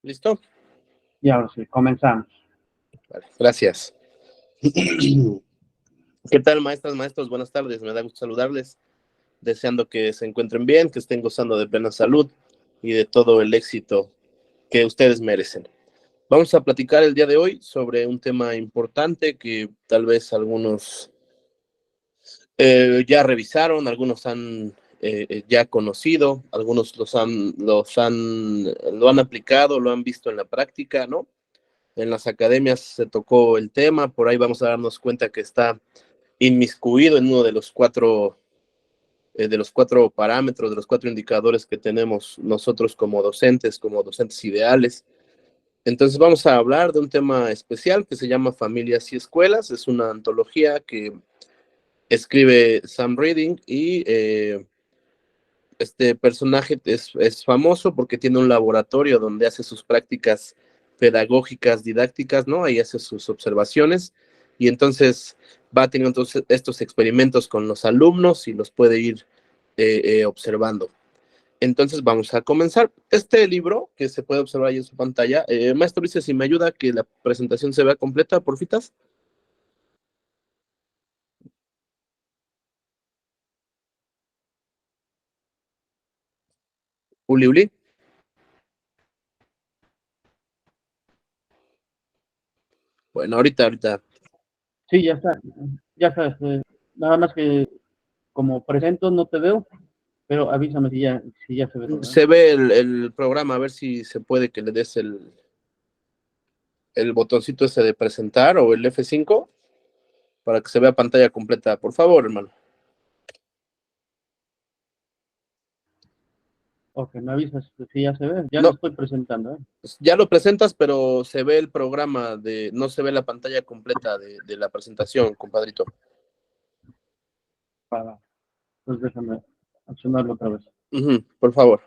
¿Listo? Y ahora sí, comenzamos. Vale, gracias. ¿Qué tal, maestras, maestros? Buenas tardes. Me da gusto saludarles, deseando que se encuentren bien, que estén gozando de plena salud y de todo el éxito que ustedes merecen. Vamos a platicar el día de hoy sobre un tema importante que tal vez algunos ya revisaron, algunos han ya conocido, algunos lo han aplicado, lo han visto en la práctica, ¿no? En las academias se tocó el tema, por ahí vamos a darnos cuenta que está inmiscuido en uno de los cuatro parámetros, de los cuatro indicadores que tenemos nosotros como docentes ideales. Entonces vamos a hablar de un tema especial que se llama Familias y Escuelas. Es una antología que escribe Sam Reading y este personaje es famoso porque tiene un laboratorio donde hace sus prácticas pedagógicas, didácticas, ¿no? Ahí hace sus observaciones y entonces va teniendo entonces estos experimentos con los alumnos y los puede ir observando. Entonces vamos a comenzar. Este libro, que se puede observar ahí en su pantalla, maestro Luis, si me ayuda a que la presentación se vea completa, porfitas. Uli, Uli. Bueno, ahorita. Sí, ya está. Nada más que como presento no te veo, pero avísame si ya se ve todo, ¿eh? Se ve el programa, a ver si se puede que le des el botoncito ese de presentar o el F5 para que se vea pantalla completa, por favor, hermano. Ok, me avisas si ya se ve. Ya No, lo estoy presentando, ¿eh? ya lo presentas, pero se ve el programa no se ve la pantalla completa de la presentación, compadrito. Pues déjame accionarlo otra vez. Por favor.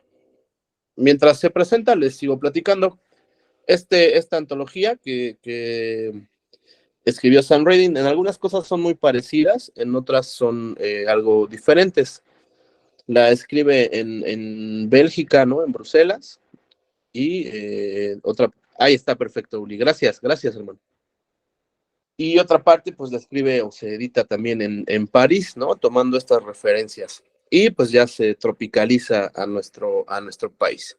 Mientras se presenta, les sigo platicando. Esta antología que escribió Sam Reading, en algunas cosas son muy parecidas, en otras son algo diferentes. La escribe en Bélgica, ¿no? En Bruselas. Y ahí está perfecto, Uli. Gracias, hermano. Y otra parte, pues la escribe o se edita también en París, ¿no? Tomando estas referencias. Y pues ya se tropicaliza a nuestro país.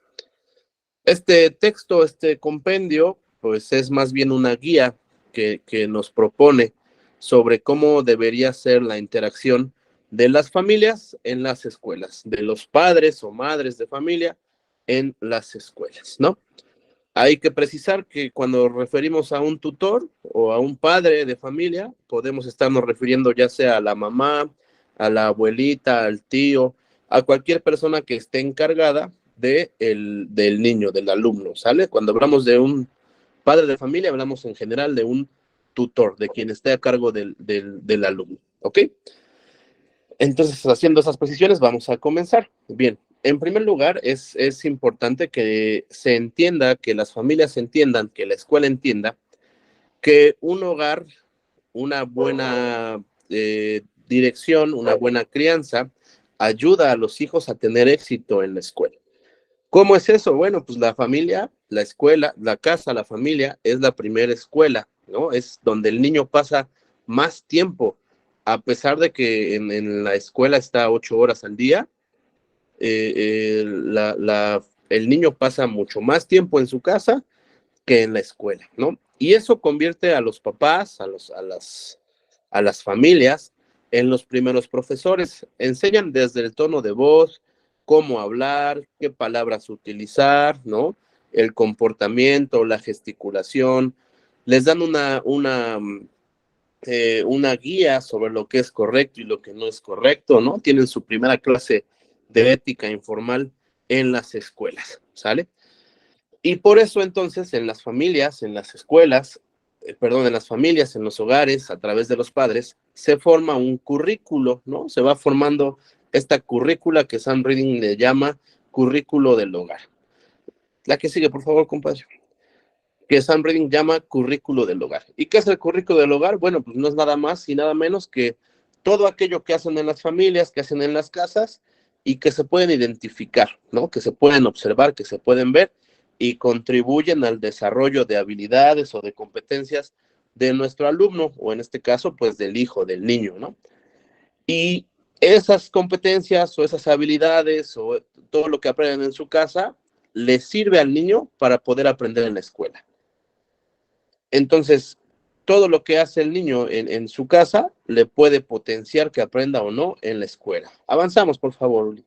Este texto, este compendio, pues es más bien una guía que nos propone sobre cómo debería ser la interacción de las familias en las escuelas, de los padres o madres de familia en las escuelas, ¿no? Hay que precisar que cuando referimos a un tutor o a un padre de familia, podemos estarnos refiriendo ya sea a la mamá, a la abuelita, al tío, a cualquier persona que esté encargada del niño, del alumno, ¿sale? Cuando hablamos de un padre de familia, hablamos en general de un tutor, de quien esté a cargo del alumno, ¿ok? Entonces, haciendo esas precisiones, vamos a comenzar. Bien, en primer lugar, es importante que se entienda, que las familias entiendan, que la escuela entienda, que un hogar, una buena dirección, una buena crianza, ayuda a los hijos a tener éxito en la escuela. ¿Cómo es eso? Bueno, pues la familia, la escuela, la casa, la familia es la primera escuela, ¿no? Es donde el niño pasa más tiempo, a pesar de que en la escuela está 8 horas al día, el niño pasa mucho más tiempo en su casa que en la escuela, ¿no? Y eso convierte a los papás, a las familias, en los primeros profesores. Enseñan desde el tono de voz, cómo hablar, qué palabras utilizar, ¿no? El comportamiento, la gesticulación. Les dan una guía sobre lo que es correcto y lo que no es correcto, ¿no? Tienen su primera clase de ética informal en las escuelas, ¿sale? Y por eso entonces en las familias, en las escuelas, en las familias, en los hogares, a través de los padres, se forma un currículo, ¿no? Se va formando esta currícula que Sam Reading le llama currículo del hogar. La que sigue, por favor, compadre. Que Sam Reading llama currículo del hogar. ¿Y qué es el currículo del hogar? Bueno, pues no es nada más y nada menos que todo aquello que hacen en las familias, que hacen en las casas y que se pueden identificar, ¿no? Que se pueden observar, que se pueden ver y contribuyen al desarrollo de habilidades o de competencias de nuestro alumno, o en este caso, pues del hijo, del niño, ¿no? Y esas competencias o esas habilidades o todo lo que aprenden en su casa le sirve al niño para poder aprender en la escuela. Entonces, todo lo que hace el niño en su casa le puede potenciar que aprenda o no en la escuela. Avanzamos, por favor, Uli.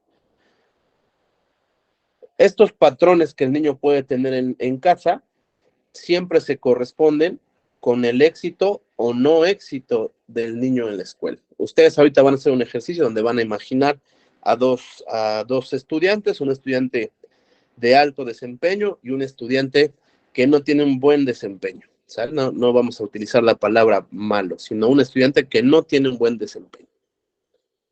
Estos patrones que el niño puede tener en casa siempre se corresponden con el éxito o no éxito del niño en la escuela. Ustedes ahorita van a hacer un ejercicio donde van a imaginar a dos estudiantes, un estudiante de alto desempeño y un estudiante que no tiene un buen desempeño. ¿Sabes? No vamos a utilizar la palabra malo, sino un estudiante que no tiene un buen desempeño.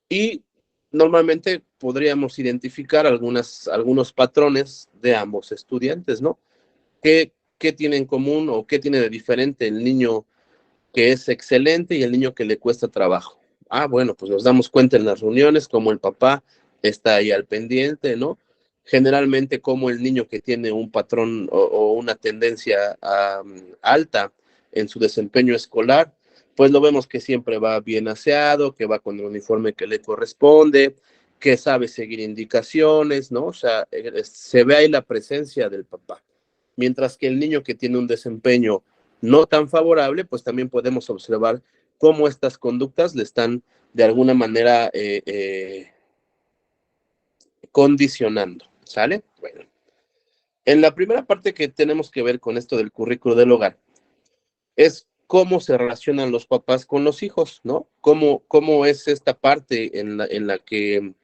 Y normalmente podríamos identificar algunos patrones de ambos estudiantes, ¿no? ¿Qué tiene en común o qué tiene de diferente el niño que es excelente y el niño que le cuesta trabajo? Ah, bueno, pues nos damos cuenta en las reuniones como el papá está ahí al pendiente, ¿no? Generalmente como el niño que tiene un patrón o una tendencia alta en su desempeño escolar, pues lo vemos que siempre va bien aseado, que va con el uniforme que le corresponde, que sabe seguir indicaciones, ¿no? O sea, se ve ahí la presencia del papá. Mientras que el niño que tiene un desempeño no tan favorable, pues también podemos observar cómo estas conductas le están de alguna manera condicionando, ¿sale? Bueno, en la primera parte que tenemos que ver con esto del currículo del hogar es cómo se relacionan los papás con los hijos, ¿no? Cómo es esta parte en la que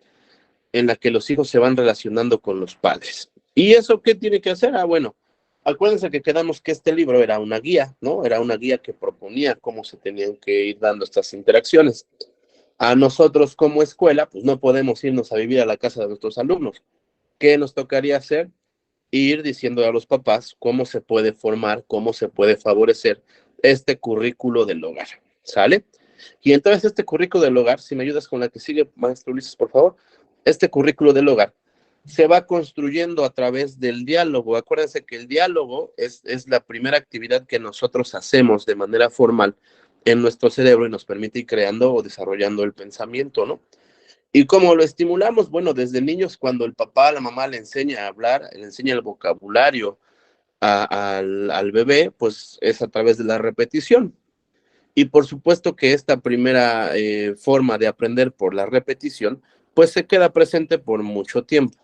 los hijos se van relacionando con los padres. ¿Y eso qué tiene que hacer? Ah, bueno, acuérdense que quedamos que este libro era una guía, ¿no? Era una guía que proponía cómo se tenían que ir dando estas interacciones. A nosotros como escuela, pues no podemos irnos a vivir a la casa de nuestros alumnos. ¿Qué nos tocaría hacer? Ir diciendo a los papás cómo se puede formar, cómo se puede favorecer este currículo del hogar, ¿sale? Y entonces este currículo del hogar, si me ayudas con la que sigue, maestro Ulises, por favor, este currículo del hogar se va construyendo a través del diálogo. Acuérdense que el diálogo es la primera actividad que nosotros hacemos de manera formal en nuestro cerebro y nos permite ir creando o desarrollando el pensamiento, ¿no? ¿Y cómo lo estimulamos? Bueno, desde niños, cuando el papá, la mamá le enseña a hablar, le enseña el vocabulario al bebé, pues es a través de la repetición. Y por supuesto que esta primera forma de aprender por la repetición, pues se queda presente por mucho tiempo.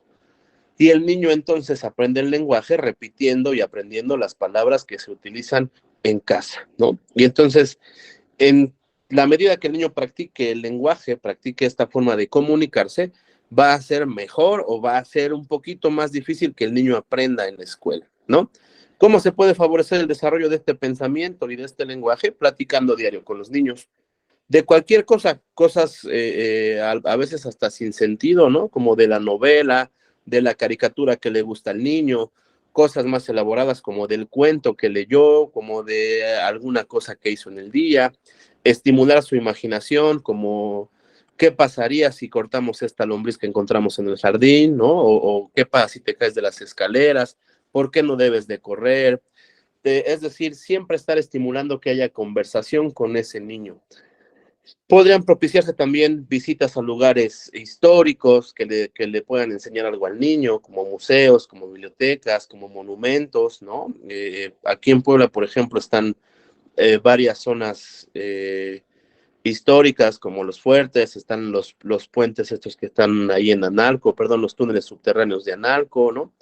Y el niño entonces aprende el lenguaje repitiendo y aprendiendo las palabras que se utilizan en casa, ¿no? Y entonces, en la medida que el niño practique el lenguaje, practique esta forma de comunicarse, va a ser mejor o va a ser un poquito más difícil que el niño aprenda en la escuela, ¿no? ¿Cómo se puede favorecer el desarrollo de este pensamiento y de este lenguaje? Platicando diario con los niños. De cualquier cosa, cosas a veces hasta sin sentido, ¿no? Como de la novela, de la caricatura que le gusta al niño, cosas más elaboradas como del cuento que leyó, como de alguna cosa que hizo en el día, estimular su imaginación, como qué pasaría si cortamos esta lombriz que encontramos en el jardín, ¿no? O qué pasa si te caes de las escaleras, por qué no debes de correr. Es decir, siempre estar estimulando que haya conversación con ese niño. Podrían propiciarse también visitas a lugares históricos que le puedan enseñar algo al niño, como museos, como bibliotecas, como monumentos, ¿no? Aquí en Puebla, por ejemplo, están varias zonas históricas, como los fuertes, están los puentes estos que están ahí en Analco, perdón, los túneles subterráneos de Analco, ¿no?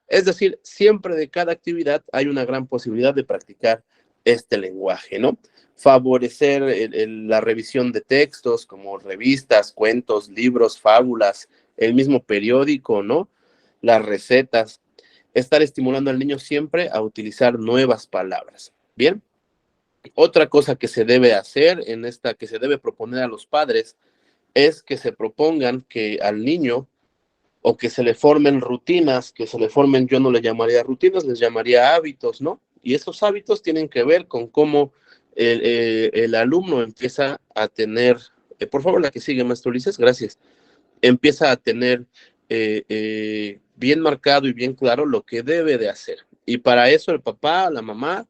Es decir, siempre de cada actividad hay una gran posibilidad de practicar este lenguaje, ¿no? Favorecer la revisión de textos como revistas, cuentos, libros, fábulas, el mismo periódico, ¿no? Las recetas. Estar estimulando al niño siempre a utilizar nuevas palabras. Bien. Otra cosa que se debe hacer que se debe proponer a los padres es que se propongan que al niño o que se le formen rutinas, que se le formen, yo no le llamaría rutinas, les llamaría hábitos, ¿no? Y esos hábitos tienen que ver con cómo el alumno empieza a tener, por favor, la que sigue, maestro Ulises, gracias, empieza a tener bien marcado y bien claro lo que debe de hacer. Y para eso el papá, la mamá,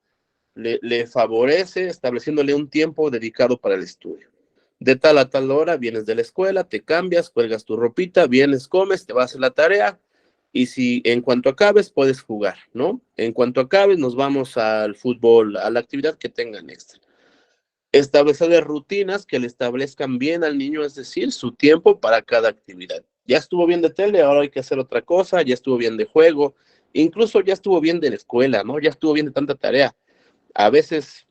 le favorece estableciéndole un tiempo dedicado para el estudio. De tal a tal hora vienes de la escuela, te cambias, cuelgas tu ropita, vienes, comes, te vas a hacer la tarea, y si en cuanto acabes puedes jugar, ¿no? En cuanto acabes nos vamos al fútbol, a la actividad que tengan extra. Establecer rutinas que le establezcan bien al niño, es decir, su tiempo para cada actividad. Ya estuvo bien de tele, ahora hay que hacer otra cosa, ya estuvo bien de juego, incluso ya estuvo bien de la escuela, ¿no? Ya estuvo bien de tanta tarea. A veces,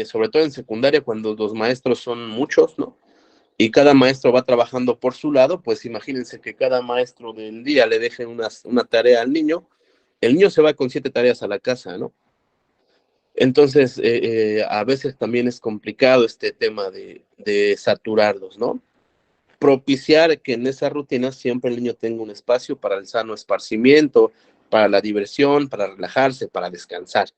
sobre todo en secundaria, cuando los maestros son muchos, ¿no? Y cada maestro va trabajando por su lado, pues imagínense que cada maestro del día le deje una tarea al niño, el niño se va con 7 tareas a la casa, ¿no? Entonces, a veces también es complicado este tema de saturarlos, ¿no? Propiciar que en esa rutina siempre el niño tenga un espacio para el sano esparcimiento, para la diversión, para relajarse, para descansar.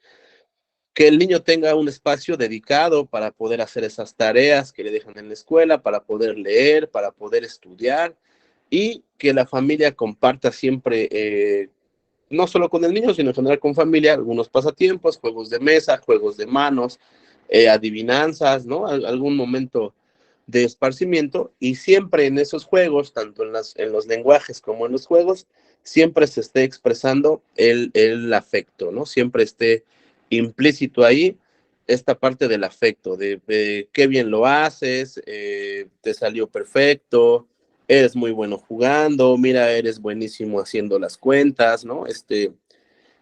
Que el niño tenga un espacio dedicado para poder hacer esas tareas que le dejan en la escuela, para poder leer, para poder estudiar, y que la familia comparta siempre, no solo con el niño, sino en general con familia, algunos pasatiempos, juegos de mesa, juegos de manos, adivinanzas, ¿no? Algún momento de esparcimiento, y siempre en esos juegos, tanto en los lenguajes como en los juegos, siempre se esté expresando el afecto, ¿no? Siempre esté implícito ahí esta parte del afecto, de qué bien lo haces, te salió perfecto, eres muy bueno jugando, mira, eres buenísimo haciendo las cuentas, ¿no?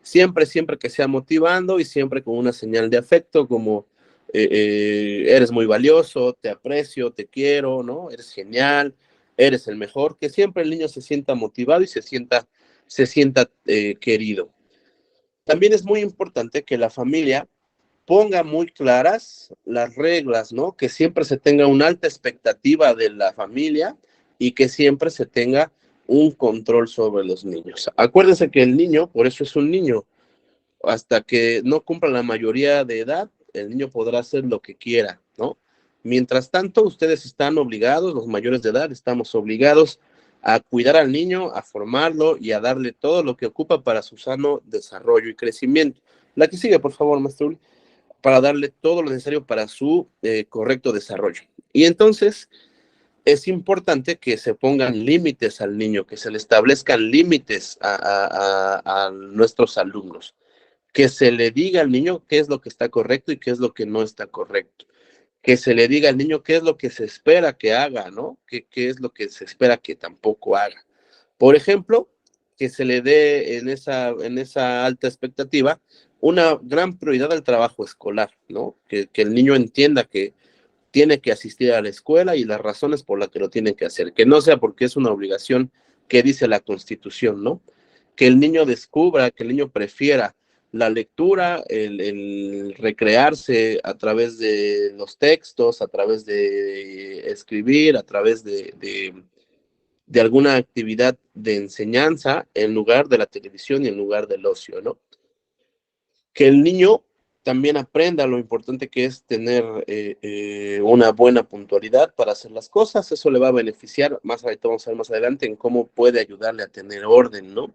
Siempre que sea motivando y siempre con una señal de afecto como eres muy valioso, te aprecio, te quiero, ¿no? Eres genial, eres el mejor, que siempre el niño se sienta motivado y se sienta querido. También es muy importante que la familia ponga muy claras las reglas, ¿no? Que siempre se tenga una alta expectativa de la familia y que siempre se tenga un control sobre los niños. Acuérdense que el niño, por eso es un niño, hasta que no cumpla la mayoría de edad, el niño podrá hacer lo que quiera, ¿no? Mientras tanto, ustedes están obligados, los mayores de edad, estamos obligados a cuidar al niño, a formarlo y a darle todo lo que ocupa para su sano desarrollo y crecimiento. La que sigue, por favor, maestro Uli, para darle todo lo necesario para su correcto desarrollo. Y entonces es importante que se pongan límites al niño, que se le establezcan límites a nuestros alumnos, que se le diga al niño qué es lo que está correcto y qué es lo que no está correcto, que se le diga al niño qué es lo que se espera que haga, ¿no? Qué es lo que se espera que tampoco haga. Por ejemplo, que se le dé en esa alta expectativa una gran prioridad al trabajo escolar, ¿no? Que el niño entienda que tiene que asistir a la escuela y las razones por las que lo tiene que hacer, que no sea porque es una obligación que dice la Constitución, ¿no? Que el niño descubra, que el niño prefiera la lectura, el recrearse a través de los textos, a través de escribir, a través de alguna actividad de enseñanza en lugar de la televisión y en lugar del ocio, ¿no? Que el niño también aprenda lo importante que es tener una buena puntualidad para hacer las cosas. Eso le va a beneficiar, más ahorita vamos a ver más adelante, en cómo puede ayudarle a tener orden, ¿no?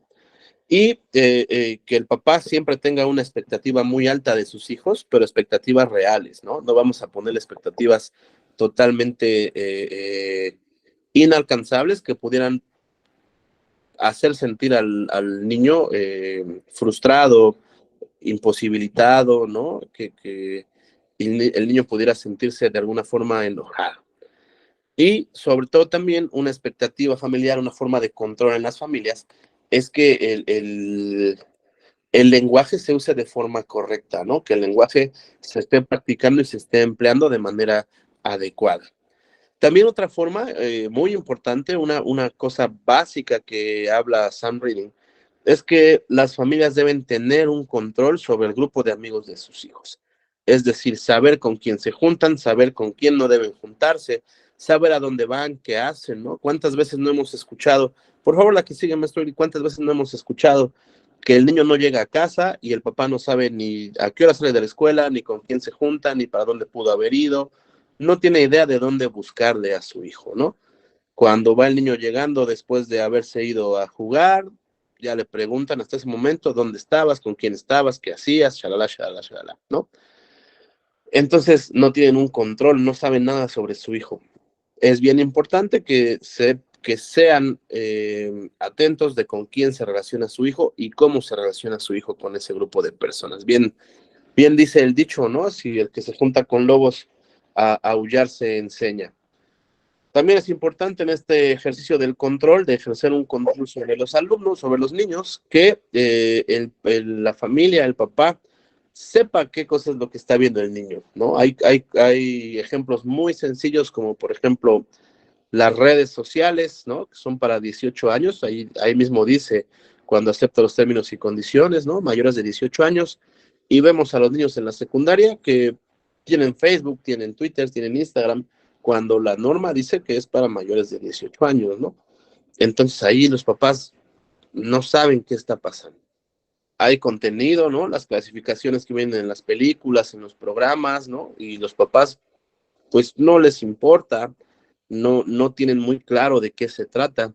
Y que el papá siempre tenga una expectativa muy alta de sus hijos, pero expectativas reales, ¿no? No vamos a poner expectativas totalmente inalcanzables que pudieran hacer sentir al niño frustrado, imposibilitado, ¿no? Que el niño pudiera sentirse de alguna forma enojado. Y sobre todo también una expectativa familiar, una forma de control en las familias, es que el lenguaje se use de forma correcta, ¿no? Que el lenguaje se esté practicando y se esté empleando de manera adecuada. También otra forma muy importante, una cosa básica que habla Sam Reading, es que las familias deben tener un control sobre el grupo de amigos de sus hijos. Es decir, saber con quién se juntan, saber con quién no deben juntarse, saber a dónde van, qué hacen, ¿no? ¿Cuántas veces no hemos escuchado? Por favor, la que sigue, maestro, ¿cuántas veces no hemos escuchado que el niño no llega a casa y el papá no sabe ni a qué hora sale de la escuela, ni con quién se junta, ni para dónde pudo haber ido? No tiene idea de dónde buscarle a su hijo, ¿no? Cuando va el niño llegando después de haberse ido a jugar, ya le preguntan hasta ese momento dónde estabas, con quién estabas, qué hacías, shalala, shalala, shalala, ¿no? Entonces no tienen un control, no saben nada sobre su hijo. Es bien importante que sean atentos de con quién se relaciona su hijo y cómo se relaciona su hijo con ese grupo de personas. Bien dice el dicho, ¿no? Si el que se junta con lobos a aullar se enseña. También es importante en este ejercicio del control, de ejercer un control sobre los alumnos, sobre los niños, que la familia, el papá, sepa qué cosa es lo que está viendo el niño, ¿no? Hay ejemplos muy sencillos, como por ejemplo las redes sociales, ¿no? Que son para 18 años, ahí mismo dice, cuando acepta los términos y condiciones, ¿no? Mayores de 18 años, y vemos a los niños en la secundaria que tienen Facebook, tienen Twitter, tienen Instagram, cuando la norma dice que es para mayores de 18 años, ¿no? Entonces ahí los papás no saben qué está pasando. Hay contenido, ¿no? Las clasificaciones que vienen en las películas, en los programas, ¿no? Y los papás, pues no les importa, no tienen muy claro de qué se trata.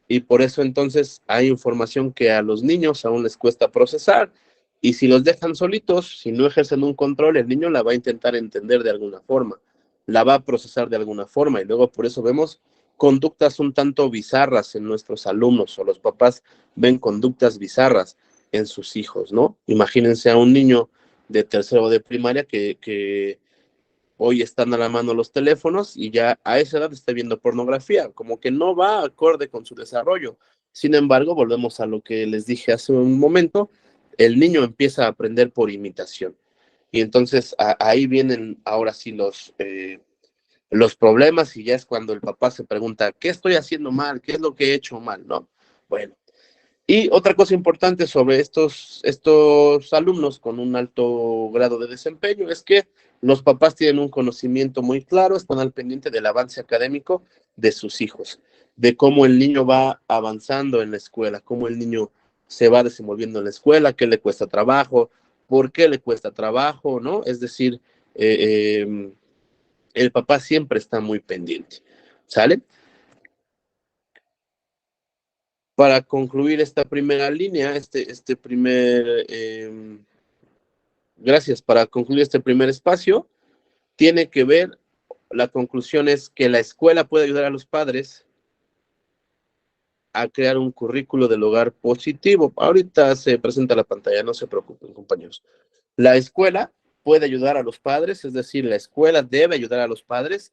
Y por eso entonces hay información que a los niños aún les cuesta procesar. Y si los dejan solitos, si no ejercen un control, el niño la va a intentar entender de alguna forma, la va a procesar de alguna forma. Y luego por eso vemos conductas un tanto bizarras en nuestros alumnos, o los papás ven conductas bizarras en sus hijos, ¿no? Imagínense a un niño de tercero de primaria que hoy están a la mano los teléfonos y ya a esa edad está viendo pornografía, como que no va acorde con su desarrollo. Sin embargo, volvemos a lo que les dije hace un momento, el niño empieza a aprender por imitación. Y entonces ahí vienen ahora sí los problemas y ya es cuando el papá se pregunta, ¿qué estoy haciendo mal? ¿Qué es lo que he hecho mal? ¿No? Bueno, y otra cosa importante sobre estos alumnos con un alto grado de desempeño es que los papás tienen un conocimiento muy claro, están al pendiente del avance académico de sus hijos, de cómo el niño va avanzando en la escuela, cómo el niño se va desenvolviendo en la escuela, qué le cuesta trabajo, por qué le cuesta trabajo, ¿no? Es decir, el papá siempre está muy pendiente, ¿sale? Para concluir esta primera línea, gracias, para concluir este primer espacio, tiene que ver, la conclusión es que la escuela puede ayudar a los padres a crear un currículo del hogar positivo. Ahorita se presenta la pantalla, no se preocupen, compañeros. La escuela puede ayudar a los padres, es decir, la escuela debe ayudar a los padres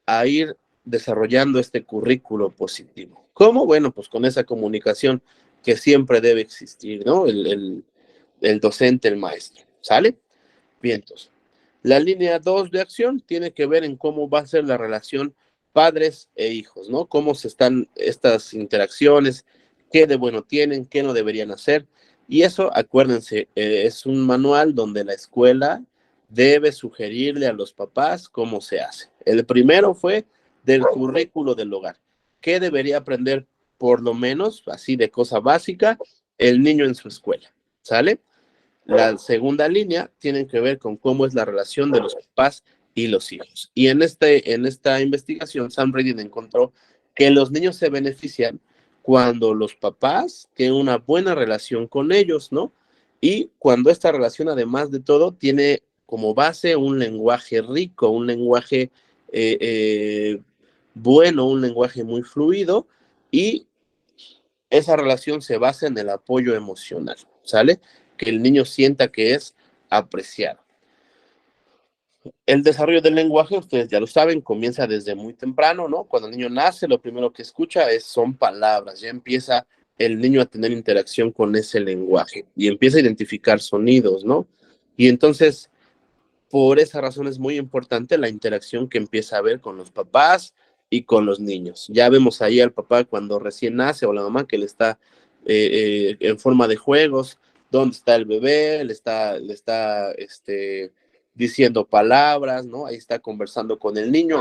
a ir desarrollando este currículo positivo. ¿Cómo? Bueno, pues con esa comunicación que siempre debe existir, ¿no? El docente, el maestro, ¿sale? Bien, entonces. La línea 2 de acción tiene que ver en cómo va a ser la relación padres e hijos, ¿no? Cómo se están estas interacciones, qué de bueno tienen, qué no deberían hacer. Y eso, acuérdense, es un manual donde la escuela debe sugerirle a los papás cómo se hace. El primero fue del currículo del hogar. ¿Qué debería aprender, por lo menos, así de cosa básica, el niño en su escuela? ¿Sale? La segunda línea tiene que ver con cómo es la relación de los papás y los hijos. Y en esta investigación, Sam Redding encontró que los niños se benefician cuando los papás tienen una buena relación con ellos, ¿no? Y cuando esta relación, además de todo, tiene como base un lenguaje rico, un lenguaje bueno, un lenguaje muy fluido, y esa relación se basa en el apoyo emocional, ¿sale? Que el niño sienta que es apreciado. El desarrollo del lenguaje, ustedes ya lo saben, comienza desde muy temprano, ¿no? Cuando el niño nace, lo primero que escucha son palabras, ya empieza el niño a tener interacción con ese lenguaje y empieza a identificar sonidos, ¿no? Y entonces, por esa razón es muy importante la interacción que empieza a haber con los papás y con los niños. Ya vemos ahí al papá cuando recién nace o la mamá que le está en forma de juegos, dónde está el bebé, le está diciendo palabras, ¿no? Ahí está conversando con el niño,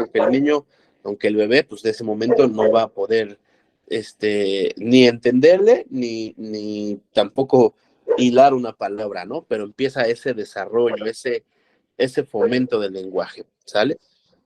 aunque el bebé, pues de ese momento no va a poder ni entenderle, ni tampoco hilar una palabra, ¿no? Pero empieza ese desarrollo, ese fomento del lenguaje, ¿sale?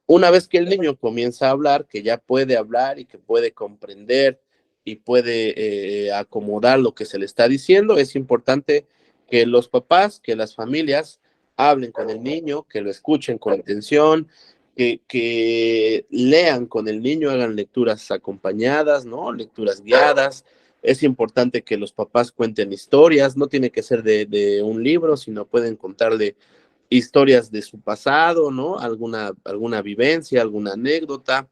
Una vez que el niño comienza a hablar, que ya puede hablar y que puede comprender y puede acomodar lo que se le está diciendo, es importante que los papás, que las familias hablen con el niño, que lo escuchen con atención, que lean con el niño, hagan lecturas acompañadas, ¿no? Lecturas guiadas. Es importante que los papás cuenten historias, no tiene que ser de un libro, sino pueden contarle historias de su pasado, ¿no? Alguna vivencia, alguna anécdota.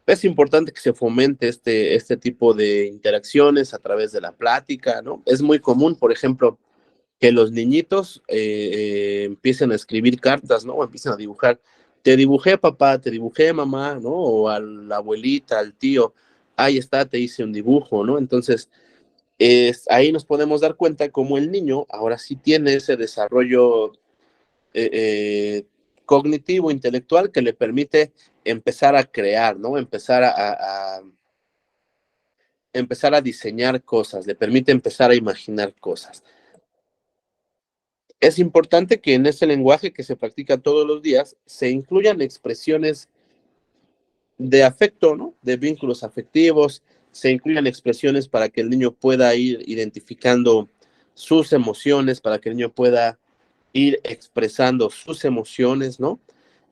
Es importante que se fomente este tipo de interacciones a través de la plática, ¿no? Es muy común, por ejemplo, que los niñitos empiecen a escribir cartas, ¿no? O empiecen a dibujar. Te dibujé, papá, te dibujé, mamá, ¿no? O a la abuelita, al tío, ahí está, te hice un dibujo, ¿no? Entonces, ahí nos podemos dar cuenta cómo el niño ahora sí tiene ese desarrollo eh, eh, cognitivo, intelectual, que le permite empezar a crear, ¿no? Empezar a diseñar cosas, le permite empezar a imaginar cosas. Es importante que en ese lenguaje que se practica todos los días se incluyan expresiones de afecto, ¿no? De vínculos afectivos, se incluyan expresiones para que el niño pueda ir identificando sus emociones, para que el niño pueda ir expresando sus emociones, ¿no?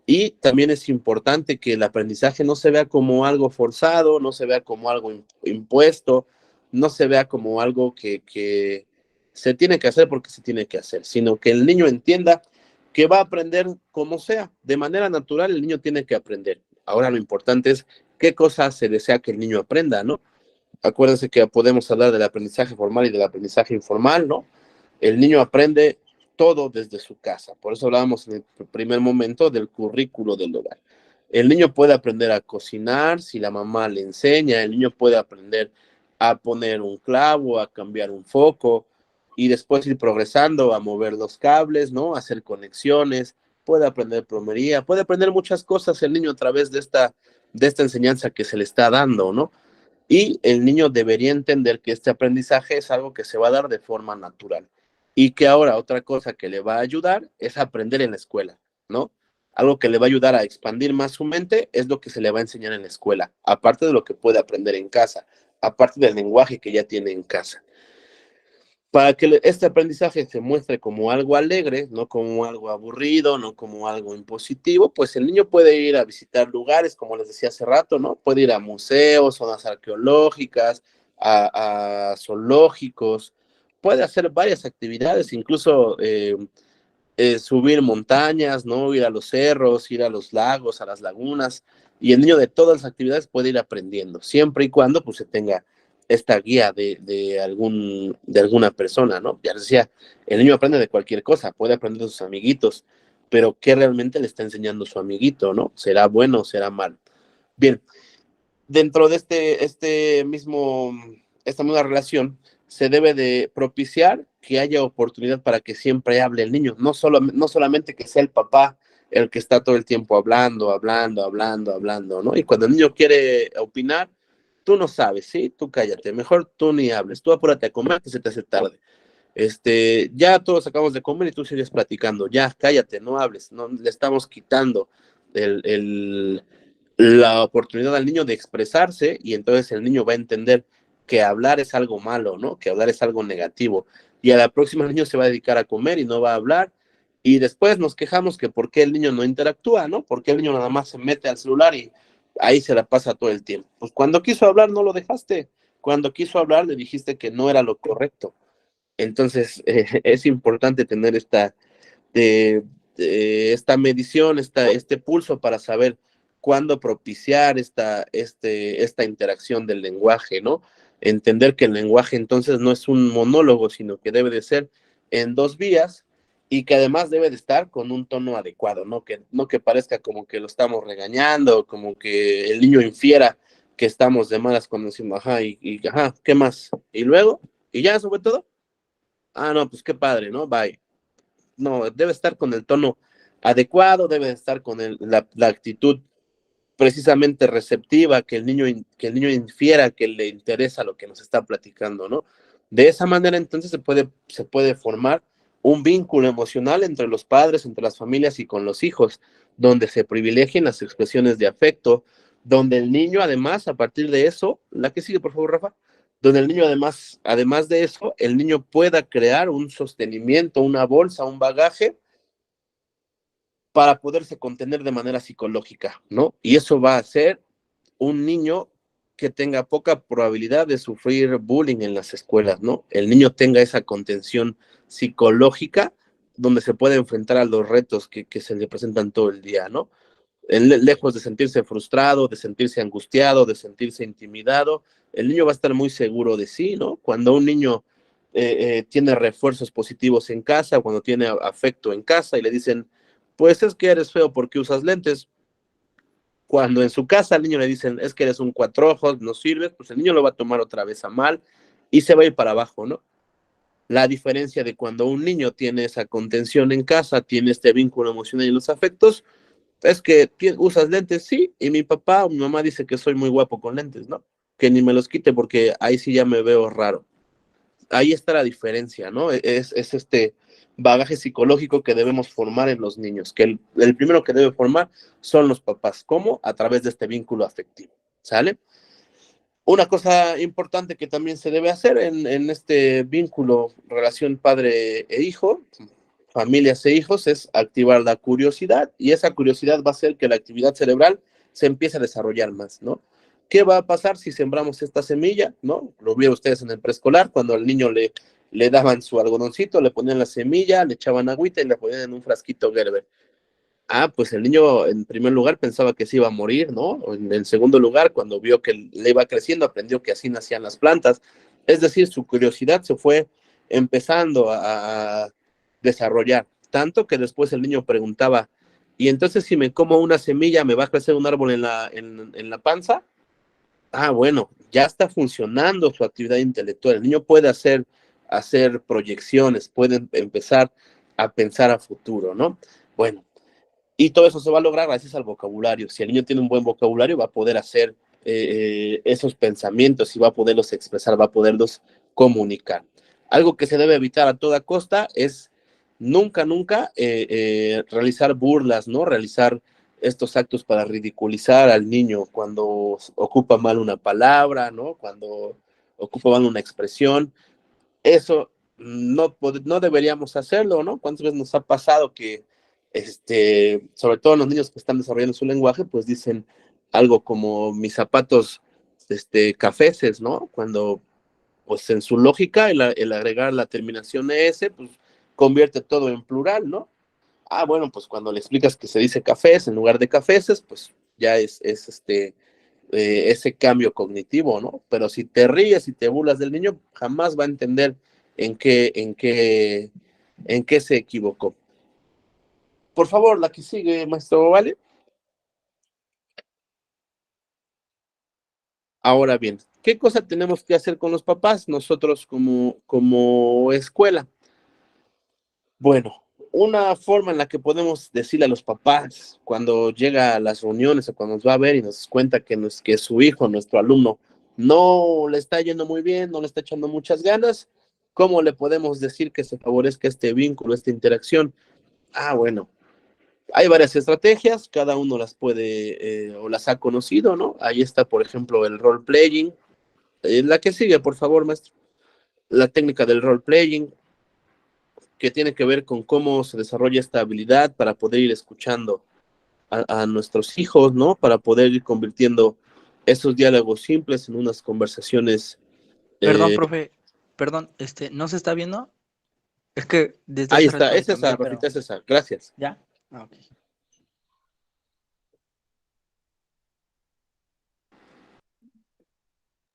Y también es importante que el aprendizaje no se vea como algo forzado, no se vea como algo impuesto, no se vea como algo que se tiene que hacer porque se tiene que hacer, sino que el niño entienda que va a aprender como sea, de manera natural el niño tiene que aprender. Ahora lo importante es qué cosas se desea que el niño aprenda, ¿no? Acuérdense que podemos hablar del aprendizaje formal y del aprendizaje informal, ¿no? El niño aprende todo desde su casa. Por eso hablábamos en el primer momento del currículo del hogar. El niño puede aprender a cocinar si la mamá le enseña, el niño puede aprender a poner un clavo, a cambiar un foco y después ir progresando a mover los cables, ¿no? A hacer conexiones, puede aprender plomería, puede aprender muchas cosas el niño a través de esta enseñanza que se le está dando, ¿no? Y el niño debería entender que este aprendizaje es algo que se va a dar de forma natural. Y que ahora otra cosa que le va a ayudar es aprender en la escuela, ¿no? Algo que le va a ayudar a expandir más su mente es lo que se le va a enseñar en la escuela, aparte de lo que puede aprender en casa, aparte del lenguaje que ya tiene en casa. Para que este aprendizaje se muestre como algo alegre, no como algo aburrido, no como algo impositivo, pues el niño puede ir a visitar lugares, como les decía hace rato, ¿no? Puede ir a museos, zonas arqueológicas, a zoológicos, puede hacer varias actividades, incluso subir montañas, ¿no? Ir a los cerros, ir a los lagos, a las lagunas, y el niño de todas las actividades puede ir aprendiendo, siempre y cuando pues se tenga esta guía de alguna persona, ¿no? Ya les decía, el niño aprende de cualquier cosa, puede aprender de sus amiguitos, pero ¿qué realmente le está enseñando su amiguito, ¿no? ¿Será bueno o será malo? Bien, dentro de esta misma relación, se debe de propiciar que haya oportunidad para que siempre hable el niño, no solamente que sea el papá el que está todo el tiempo hablando, ¿no? Y cuando el niño quiere opinar, tú no sabes, ¿sí? Tú cállate, mejor tú ni hables, tú apúrate a comer que se te hace tarde. Ya todos acabamos de comer y tú sigues platicando, ya cállate, no hables, no le estamos quitando el, el la oportunidad al niño de expresarse y entonces el niño va a entender que hablar es algo malo, ¿no? Que hablar es algo negativo. Y a la próxima el niño se va a dedicar a comer y no va a hablar. Y después nos quejamos que por qué el niño no interactúa, ¿no? Porque el niño nada más se mete al celular y ahí se la pasa todo el tiempo. Pues cuando quiso hablar no lo dejaste. Cuando quiso hablar le dijiste que no era lo correcto. Entonces es importante tener esta medición, este pulso para saber cuándo propiciar esta interacción del lenguaje, ¿no? Entender que el lenguaje entonces no es un monólogo, sino que debe de ser en dos vías y que además debe de estar con un tono adecuado, no que parezca como que lo estamos regañando, como que el niño infiera que estamos de malas cuando decimos, ajá, ajá, ¿qué más? Y luego, y ya sobre todo, no, pues qué padre, ¿no? Bye. No, debe estar con el tono adecuado, debe estar con la actitud precisamente receptiva, que el niño infiera que le interesa lo que nos está platicando, ¿no? De esa manera entonces se puede formar un vínculo emocional entre los padres, entre las familias y con los hijos, donde se privilegien las expresiones de afecto, donde el niño además, a partir de eso, la que sigue por favor Rafa, donde el niño además de eso, el niño pueda crear un sostenimiento, una bolsa, un bagaje para poderse contener de manera psicológica, ¿no? Y eso va a ser un niño que tenga poca probabilidad de sufrir bullying en las escuelas, ¿no? El niño tenga esa contención psicológica donde se puede enfrentar a los retos que se le presentan todo el día, ¿no? Lejos de sentirse frustrado, de sentirse angustiado, de sentirse intimidado, el niño va a estar muy seguro de sí, ¿no? Cuando un niño tiene refuerzos positivos en casa, cuando tiene afecto en casa y le dicen, pues es que eres feo porque usas lentes, cuando en su casa al niño le dicen, es que eres un cuatro ojos, no sirves, pues el niño lo va a tomar otra vez a mal y se va a ir para abajo, ¿no? La diferencia de cuando un niño tiene esa contención en casa, tiene este vínculo emocional y los afectos, es que usas lentes, sí, y mi papá o mi mamá dice que soy muy guapo con lentes, ¿no? Que ni me los quite porque ahí sí ya me veo raro. Ahí está la diferencia, ¿no? Es este bagaje psicológico que debemos formar en los niños, que el primero que debe formar son los papás. ¿Cómo? A través de este vínculo afectivo, ¿sale? Una cosa importante que también se debe hacer en este vínculo, relación padre e hijo, familias e hijos, es activar la curiosidad y esa curiosidad va a hacer que la actividad cerebral se empiece a desarrollar más, ¿no? ¿Qué va a pasar si sembramos esta semilla, no? Lo vieron ustedes en el preescolar, cuando al niño le daban su algodoncito, le ponían la semilla, le echaban agüita y le ponían en un frasquito Gerber. Ah, pues el niño en primer lugar pensaba que se iba a morir, ¿no? En segundo lugar, cuando vio que le iba creciendo, aprendió que así nacían las plantas. Es decir, su curiosidad se fue empezando a desarrollar, tanto que después el niño preguntaba, ¿y entonces si me como una semilla me va a crecer un árbol en la panza? Ah, bueno, ya está funcionando su actividad intelectual. El niño puede hacer proyecciones, puede empezar a pensar a futuro, ¿no? Bueno, y todo eso se va a lograr gracias al vocabulario. Si el niño tiene un buen vocabulario, va a poder hacer esos pensamientos y va a poderlos expresar, va a poderlos comunicar. Algo que se debe evitar a toda costa es nunca realizar burlas, ¿no? Realizar estos actos para ridiculizar al niño cuando ocupa mal una palabra, ¿no? Cuando ocupa mal una expresión. Eso no deberíamos hacerlo, ¿no? ¿Cuántas veces nos ha pasado que, sobre todo los niños que están desarrollando su lenguaje, pues dicen algo como mis zapatos, cafeces, ¿no? Cuando, pues en su lógica, el agregar la terminación ES, pues convierte todo en plural, ¿no? Ah, bueno, pues cuando le explicas que se dice cafés en lugar de cafeces, pues ya es ese cambio cognitivo, ¿no? Pero si te ríes y te burlas del niño, jamás va a entender en qué se equivocó. Por favor, la que sigue, maestro, ¿vale? Ahora bien, ¿qué cosa tenemos que hacer con los papás nosotros como escuela? Bueno, una forma en la que podemos decirle a los papás cuando llega a las reuniones o cuando nos va a ver y nos cuenta que su hijo, nuestro alumno, no le está yendo muy bien, no le está echando muchas ganas, ¿cómo le podemos decir que se favorezca este vínculo, esta interacción? Ah, bueno, hay varias estrategias, cada uno las puede o las ha conocido, ¿no? Ahí está, por ejemplo, el role playing. La que sigue, por favor, maestro. La técnica del role playing, que tiene que ver con cómo se desarrolla esta habilidad para poder ir escuchando a nuestros hijos, ¿no? Para poder ir convirtiendo esos diálogos simples en unas conversaciones. Perdón, profe, perdón, ¿no se está viendo? Es que desde Ahí hace está, rato le es esa, cambié, Rafita, pero es esa. Gracias. ¿ya? Ah, ok.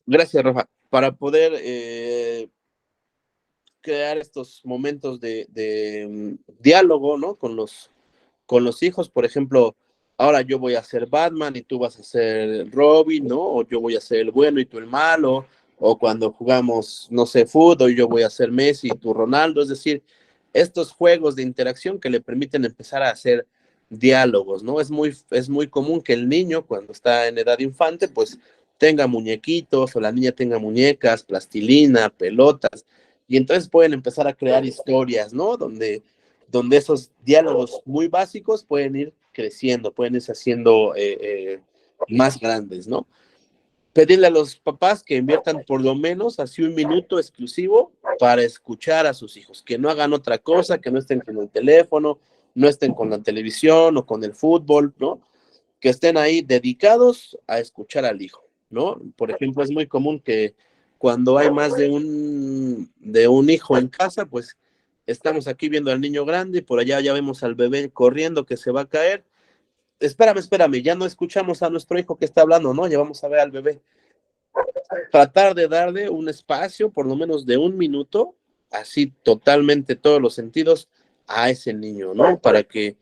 Gracias, Rafa. Para poder crear estos momentos de diálogo, ¿no? Con los hijos, por ejemplo, ahora yo voy a ser Batman y tú vas a ser Robin, ¿no? O yo voy a ser el bueno y tú el malo, o cuando jugamos, no sé, fútbol, yo voy a ser Messi y tú Ronaldo, es decir, estos juegos de interacción que le permiten empezar a hacer diálogos, ¿no? Es muy común que el niño, cuando está en edad infante, pues tenga muñequitos o la niña tenga muñecas, plastilina, pelotas, y entonces pueden empezar a crear historias, ¿no? Donde esos diálogos muy básicos pueden ir creciendo, pueden irse haciendo más grandes, ¿no? Pedirle a los papás que inviertan por lo menos así un minuto exclusivo para escuchar a sus hijos, que no hagan otra cosa, que no estén con el teléfono, no estén con la televisión o con el fútbol, ¿no? Que estén ahí dedicados a escuchar al hijo, ¿no? Por ejemplo, es muy común que cuando hay más de un hijo en casa, pues estamos aquí viendo al niño grande y por allá ya vemos al bebé corriendo que se va a caer. Espérame, ya no escuchamos a nuestro hijo que está hablando, ¿no? Ya vamos a ver al bebé. Tratar de darle un espacio, por lo menos de un minuto, así totalmente todos los sentidos, a ese niño, ¿no? Para que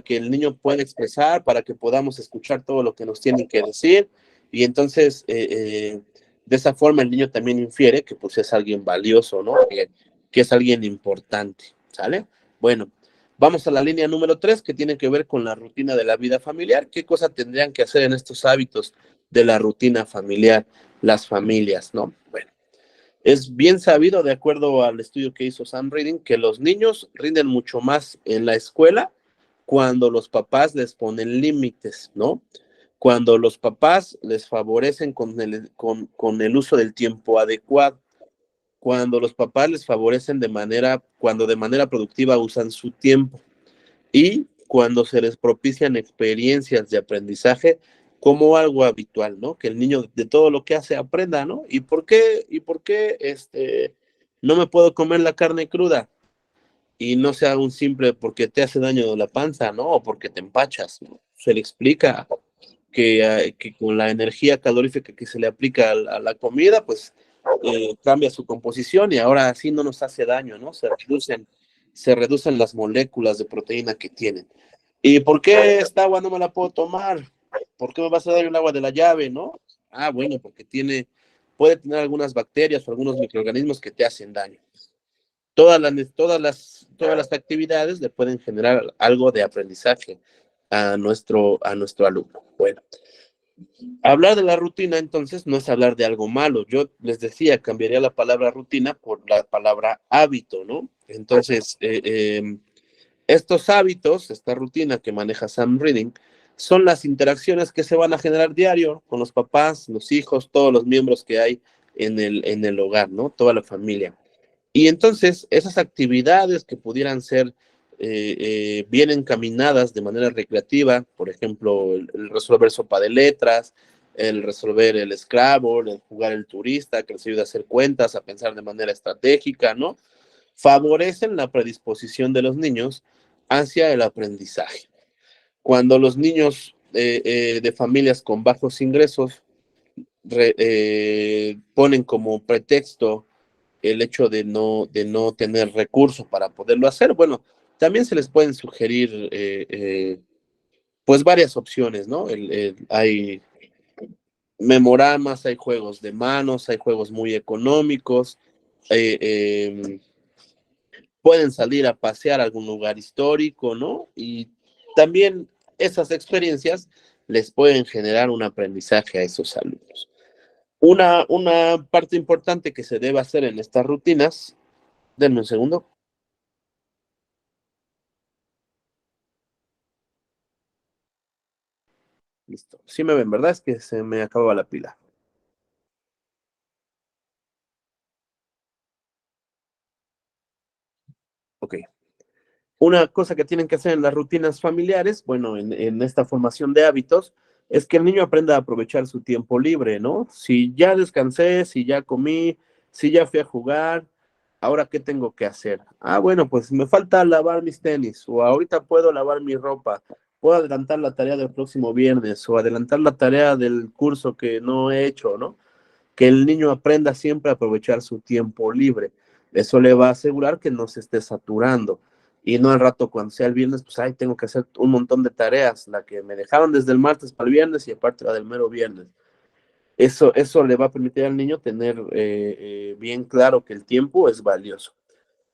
el niño pueda expresar, para que podamos escuchar todo lo que nos tienen que decir, y entonces de esa forma el niño también infiere que pues es alguien valioso, ¿no? Que es alguien importante, ¿sale? Bueno, vamos a la línea número 3, que tiene que ver con la rutina de la vida familiar. ¿Qué cosa tendrían que hacer en estos hábitos de la rutina familiar las familias, ¿no? Bueno, es bien sabido, de acuerdo al estudio que hizo Sam Reading, que los niños rinden mucho más en la escuela cuando los papás les ponen límites, ¿no? Cuando los papás les favorecen con el uso del tiempo adecuado, cuando los papás les favorecen cuando de manera productiva usan su tiempo y cuando se les propician experiencias de aprendizaje como algo habitual, ¿no? Que el niño de todo lo que hace aprenda, ¿no? ¿Y por qué no me puedo comer la carne cruda? Y no sea un simple porque te hace daño la panza, ¿no? O porque te empachas, ¿no? Se le explica que con la energía calorífica que se le aplica a la comida, pues cambia su composición y ahora así no nos hace daño, ¿no? Se reducen las moléculas de proteína que tienen. ¿Y por qué esta agua no me la puedo tomar? ¿Por qué me vas a dar el agua de la llave, no? Ah, bueno, porque puede tener algunas bacterias o algunos microorganismos que te hacen daño. Todas las actividades le pueden generar algo de aprendizaje a nuestro alumno. Bueno, hablar de la rutina entonces no es hablar de algo malo. Yo les decía, cambiaría la palabra rutina por la palabra hábito, ¿no? Entonces, estos hábitos, esta rutina que maneja Sam Reading, son las interacciones que se van a generar diario con los papás, los hijos, todos los miembros que hay en el hogar, ¿no? Toda la familia. Y entonces esas actividades que pudieran ser bien encaminadas de manera recreativa, por ejemplo, el resolver sopa de letras, el resolver el Scrabble, el jugar el turista, que les ayuda a hacer cuentas, a pensar de manera estratégica, ¿no? Favorecen la predisposición de los niños hacia el aprendizaje. Cuando los niños de familias con bajos ingresos ponen como pretexto el hecho de no tener recursos para poderlo hacer, bueno, también se les pueden sugerir pues varias opciones, ¿no? Hay memoramas, hay juegos de manos, hay juegos muy económicos, eh, eh, pueden salir a pasear a algún lugar histórico, ¿no? Y también esas experiencias les pueden generar un aprendizaje a esos alumnos. Una parte importante que se debe hacer en estas rutinas, denme un segundo. Listo. Sí me ven, ¿verdad? Es que se me acababa la pila. Ok. Una cosa que tienen que hacer en las rutinas familiares, bueno, en esta formación de hábitos, es que el niño aprenda a aprovechar su tiempo libre, ¿no? Si ya descansé, si ya comí, si ya fui a jugar, ¿ahora qué tengo que hacer? Ah, bueno, pues me falta lavar mis tenis, o ahorita puedo lavar mi ropa, puedo adelantar la tarea del próximo viernes, o adelantar la tarea del curso que no he hecho, ¿no? Que el niño aprenda siempre a aprovechar su tiempo libre. Eso le va a asegurar que no se esté saturando. Y no al rato cuando sea el viernes, pues ay, tengo que hacer un montón de tareas, la que me dejaron desde el martes para el viernes y aparte la del mero viernes. Eso le va a permitir al niño tener bien claro que el tiempo es valioso.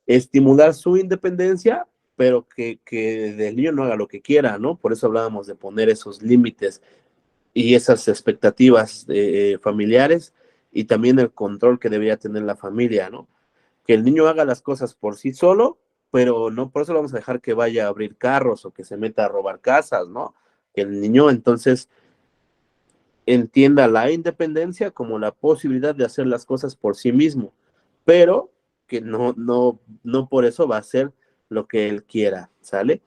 Estimular su independencia, pero que el niño no haga lo que quiera, ¿no? Por eso hablábamos de poner esos límites y esas expectativas familiares y también el control que debería tener la familia, ¿no? Que el niño haga las cosas por sí solo, pero no por eso lo vamos a dejar que vaya a abrir carros o que se meta a robar casas, ¿no? Que el niño entonces entienda la independencia como la posibilidad de hacer las cosas por sí mismo, pero que no por eso va a hacer lo que él quiera, ¿sale?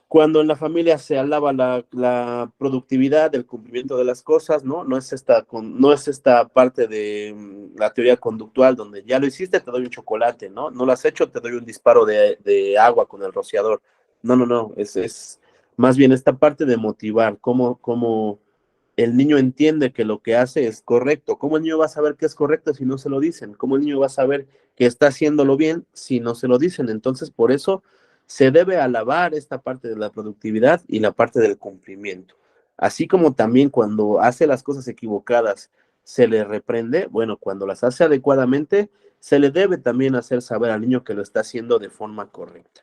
Cuando en la familia se alaba la productividad, el cumplimiento de las cosas, ¿no? No es esta parte de la teoría conductual donde ya lo hiciste, te doy un chocolate, ¿no? No lo has hecho, te doy un disparo de agua con el rociador. No, es más bien esta parte de motivar, cómo el niño entiende que lo que hace es correcto. ¿Cómo el niño va a saber que es correcto si no se lo dicen? ¿Cómo el niño va a saber que está haciéndolo bien si no se lo dicen? Entonces, por eso se debe alabar esta parte de la productividad y la parte del cumplimiento. Así como también cuando hace las cosas equivocadas se le reprende, bueno, cuando las hace adecuadamente, se le debe también hacer saber al niño que lo está haciendo de forma correcta.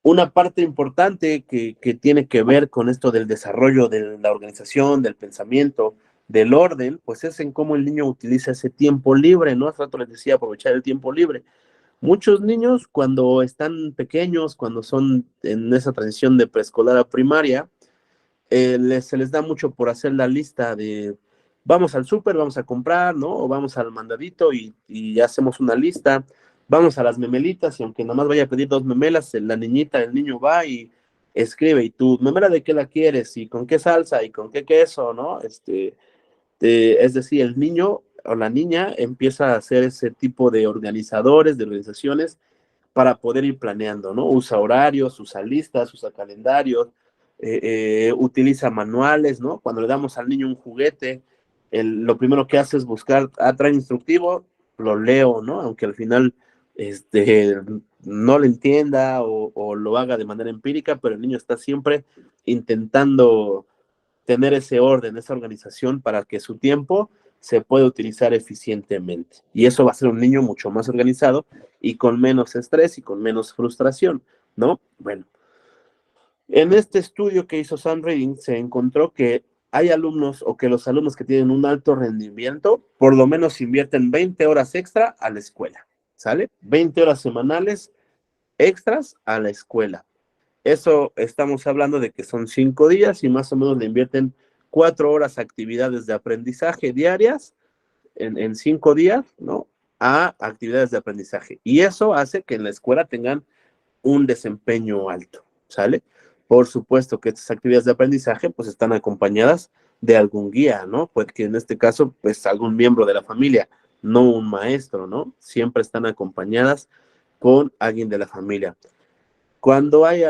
Una parte importante que tiene que ver con esto del desarrollo de la organización, del pensamiento, del orden, pues es en cómo el niño utiliza ese tiempo libre, ¿no? Hace rato les decía aprovechar el tiempo libre. Muchos niños cuando están pequeños, cuando son en esa transición de preescolar a primaria, se les da mucho por hacer la lista de vamos al súper, vamos a comprar, ¿no? O vamos al mandadito y hacemos una lista, vamos a las memelitas y aunque nada más vaya a pedir 2 memelas, la niñita, el niño va y escribe, ¿y tú memela de qué la quieres? ¿Y con qué salsa? ¿Y con qué queso? ¿No? Es decir, el niño o la niña empieza a hacer ese tipo de organizadores, de organizaciones para poder ir planeando, ¿no? Usa horarios, usa listas, usa calendarios, utiliza manuales, ¿no? Cuando le damos al niño un juguete, lo primero que hace es buscar, trae instructivo, lo leo, ¿no? Aunque al final no lo entienda o lo haga de manera empírica, pero el niño está siempre intentando tener ese orden, esa organización para que su tiempo se pueda utilizar eficientemente. Y eso va a ser un niño mucho más organizado y con menos estrés y con menos frustración, ¿no? Bueno, en este estudio que hizo Sam Reading se encontró que hay alumnos o que los alumnos que tienen un alto rendimiento por lo menos invierten 20 horas extra a la escuela, ¿sale? 20 horas semanales extras a la escuela. Eso estamos hablando de que son 5 días y más o menos le invierten 4 horas a actividades de aprendizaje diarias en 5 días, ¿no? A actividades de aprendizaje. Y eso hace que en la escuela tengan un desempeño alto, ¿sale? Por supuesto que estas actividades de aprendizaje pues están acompañadas de algún guía, ¿no? Pues que en este caso pues algún miembro de la familia, no un maestro, ¿no? Siempre están acompañadas con alguien de la familia. Cuando hay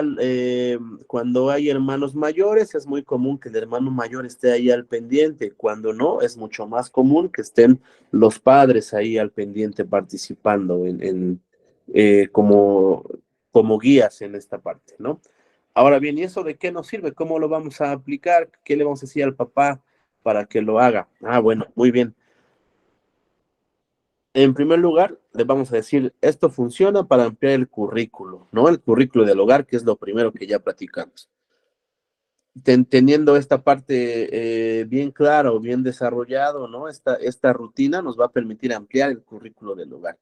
hermanos mayores, es muy común que el hermano mayor esté ahí al pendiente. Cuando no, es mucho más común que estén los padres ahí al pendiente participando como, como guías en esta parte, ¿no? Ahora bien, ¿y eso de qué nos sirve? ¿Cómo lo vamos a aplicar? ¿Qué le vamos a decir al papá para que lo haga? Ah, bueno, muy bien. En primer lugar, le vamos a decir, esto funciona para ampliar el currículo, ¿no? El currículo del hogar, que es lo primero que ya platicamos. Teniendo esta parte bien clara o bien desarrollado, ¿no? Esta rutina nos va a permitir ampliar el currículo del hogar.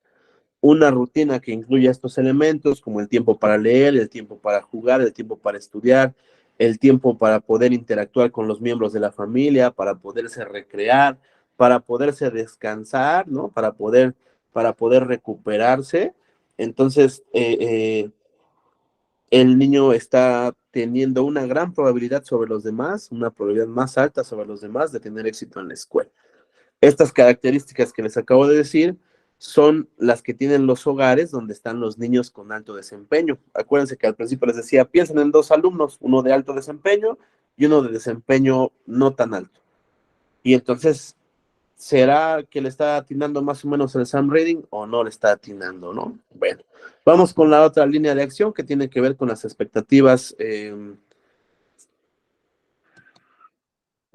Una rutina que incluya estos elementos como el tiempo para leer, el tiempo para jugar, el tiempo para estudiar, el tiempo para poder interactuar con los miembros de la familia, para poderse recrear, para poderse descansar, ¿no? Para poder recuperarse. Entonces, el niño está teniendo una gran probabilidad sobre los demás, una probabilidad más alta sobre los demás de tener éxito en la escuela. Estas características que les acabo de decir son las que tienen los hogares donde están los niños con alto desempeño. Acuérdense que al principio les decía, piensen en 2 alumnos, uno de alto desempeño y uno de desempeño no tan alto. Y entonces, ¿será que le está atinando más o menos el Sam Reading o no le está atinando, no? Bueno, vamos con la otra línea de acción que tiene que ver con las expectativas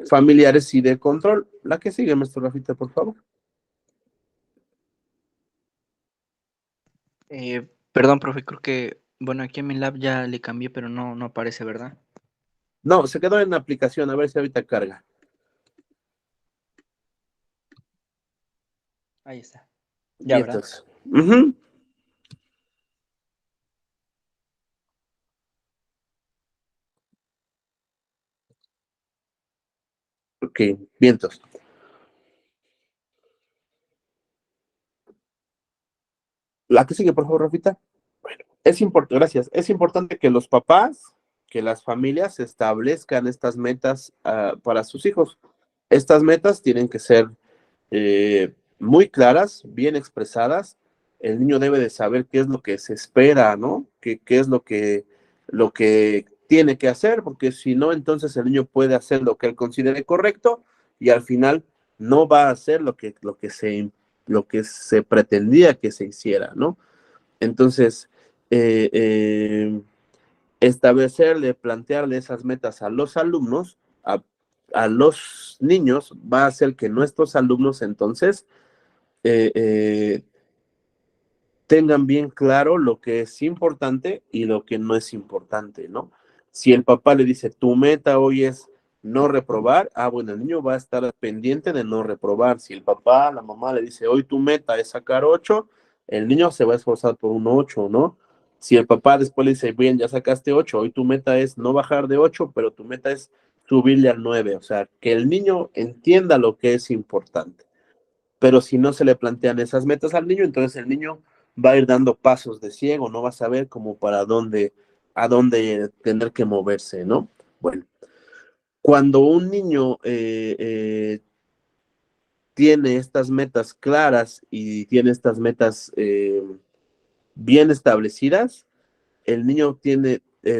familiares y de control. La que sigue, maestro Rafita, por favor. Perdón, profe, creo que, bueno, aquí en mi lab ya le cambié, pero no aparece, ¿verdad? No, se quedó en la aplicación, a ver si ahorita carga. Ahí está. Ya, ¿verdad? Vientos. Uh-huh. Ok, vientos. La que sigue, por favor, Rafita. Bueno, es importante, gracias. Es importante que los papás, que las familias establezcan estas metas para sus hijos. Estas metas tienen que ser muy claras, bien expresadas. El niño debe de saber qué es lo que se espera, ¿no? Qué es lo que tiene que hacer, porque si no, entonces el niño puede hacer lo que él considere correcto y al final no va a hacer lo que se pretendía que se hiciera, ¿no? Entonces, eh, eh, establecerle, plantearle esas metas a los alumnos, a los niños, va a hacer que nuestros alumnos entonces eh, eh, tengan bien claro lo que es importante y lo que no es importante, ¿no? Si el papá le dice, tu meta hoy es no reprobar, bueno, el niño va a estar pendiente de no reprobar. Si el papá, la mamá le dice, hoy tu meta es sacar 8, el niño se va a esforzar por un 8, ¿no? Si el papá después le dice, bien, ya sacaste 8, hoy tu meta es no bajar de 8, pero tu meta es subirle al 9, o sea, que el niño entienda lo que es importante. Pero si no se le plantean esas metas al niño, entonces el niño va a ir dando pasos de ciego, no va a saber como a dónde tener que moverse, ¿no? Bueno, cuando un niño tiene estas metas claras y tiene estas metas bien establecidas, el niño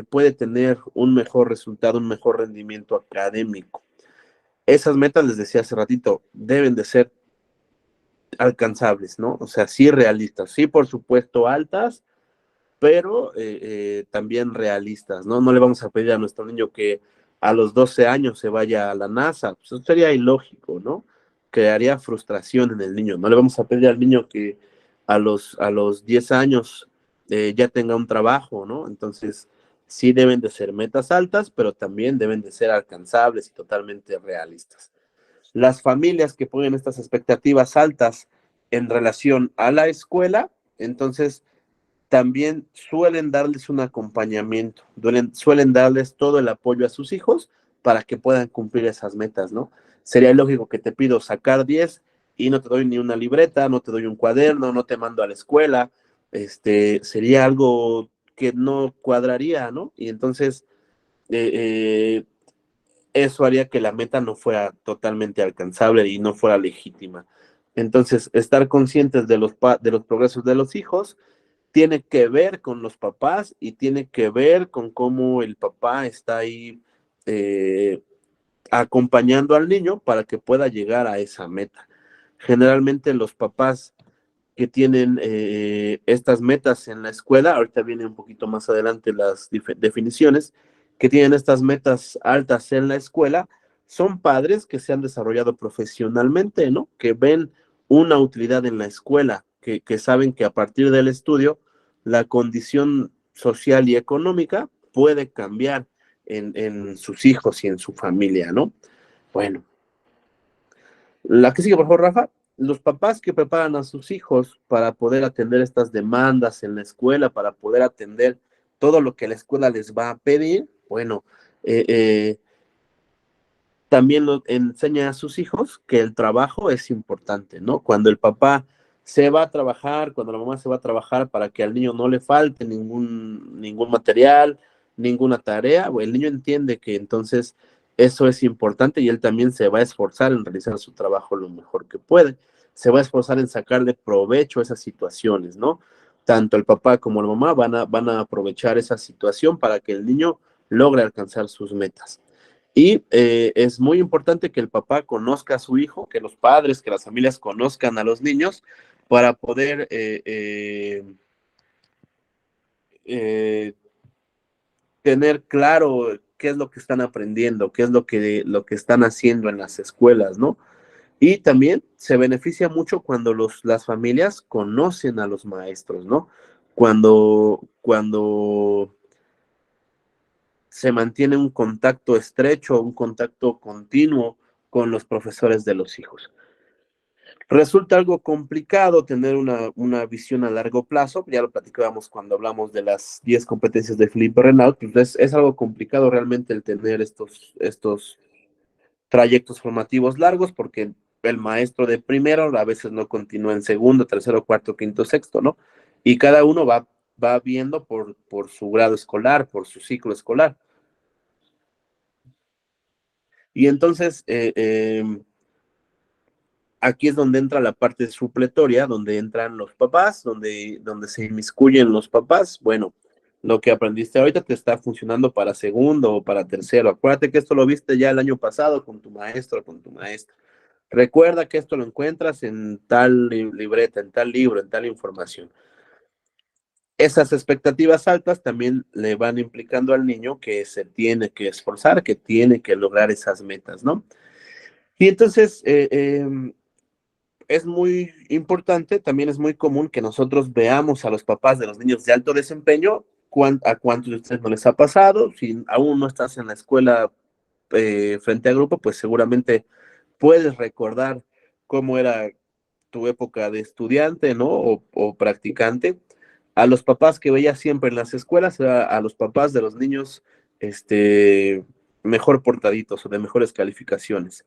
puede tener un mejor resultado, un mejor rendimiento académico. Esas metas, les decía hace ratito, deben de ser alcanzables, ¿no? O sea, sí realistas, sí, por supuesto, altas, pero también realistas, ¿no? No le vamos a pedir a nuestro niño que a los 12 años se vaya a la NASA, pues eso sería ilógico, ¿no? Crearía frustración en el niño. No le vamos a pedir al niño que a los 10 años ya tenga un trabajo, ¿no? Entonces, sí deben de ser metas altas, pero también deben de ser alcanzables y totalmente realistas. Las familias que ponen estas expectativas altas en relación a la escuela, entonces también suelen darles un acompañamiento, suelen darles todo el apoyo a sus hijos para que puedan cumplir esas metas, ¿no? Sería lógico que te pido sacar 10 y no te doy ni una libreta, no te doy un cuaderno, no te mando a la escuela, sería algo que no cuadraría, ¿no? Y entonces eh, eh, eso haría que la meta no fuera totalmente alcanzable y no fuera legítima. Entonces, estar conscientes de los progresos de los hijos tiene que ver con los papás y tiene que ver con cómo el papá está ahí eh, acompañando al niño para que pueda llegar a esa meta. Generalmente los papás que tienen estas metas en la escuela, ahorita viene un poquito más adelante las definiciones, que tienen estas metas altas en la escuela, son padres que se han desarrollado profesionalmente, ¿no? Que ven una utilidad en la escuela, que saben que a partir del estudio, la condición social y económica puede cambiar en sus hijos y en su familia, ¿no? Bueno, la que sigue, por favor, Rafa. Los papás que preparan a sus hijos para poder atender estas demandas en la escuela, para poder atender todo lo que la escuela les va a pedir, bueno, eh, eh, también lo enseña a sus hijos que el trabajo es importante, ¿no? Cuando el papá se va a trabajar, cuando la mamá se va a trabajar para que al niño no le falte ningún material, ninguna tarea, el niño entiende que entonces eso es importante y él también se va a esforzar en realizar su trabajo lo mejor que puede. Se va a esforzar en sacarle provecho a esas situaciones, ¿no? Tanto el papá como la mamá van a aprovechar esa situación para que el niño logre alcanzar sus metas. Y es muy importante que el papá conozca a su hijo, que los padres, que las familias conozcan a los niños para poder eh, tener claro qué es lo que están aprendiendo, qué es lo que están haciendo en las escuelas, ¿no? Y también se beneficia mucho cuando las familias conocen a los maestros, ¿no? Cuando se mantiene un contacto estrecho, un contacto continuo con los profesores de los hijos. Resulta algo complicado tener una visión a largo plazo, ya lo platicábamos cuando hablamos de las 10 competencias de Felipe Renaud, pues es algo complicado realmente el tener trayectos formativos largos, porque el maestro de primero a veces no continúa en segundo, tercero, cuarto, quinto, sexto, ¿no? Y cada uno va viendo por su grado escolar, por su ciclo escolar. Y entonces, aquí es donde entra la parte supletoria, donde entran los papás, donde se inmiscuyen los papás. Bueno, lo que aprendiste ahorita te está funcionando para segundo o para tercero. Acuérdate que esto lo viste ya el año pasado con tu maestro o con tu maestra. Recuerda que esto lo encuentras en tal libreta, en tal libro, en tal información. Esas expectativas altas también le van implicando al niño que se tiene que esforzar, que tiene que lograr esas metas, ¿no? Y entonces, es muy importante, también es muy común que nosotros veamos a los papás de los niños de alto desempeño, a cuántos de ustedes no les ha pasado. Si aún no estás en la escuela frente a grupo, pues seguramente puedes recordar cómo era tu época de estudiante, ¿no? O practicante. A los papás que veías siempre en las escuelas, a los papás de los niños mejor portaditos o de mejores calificaciones.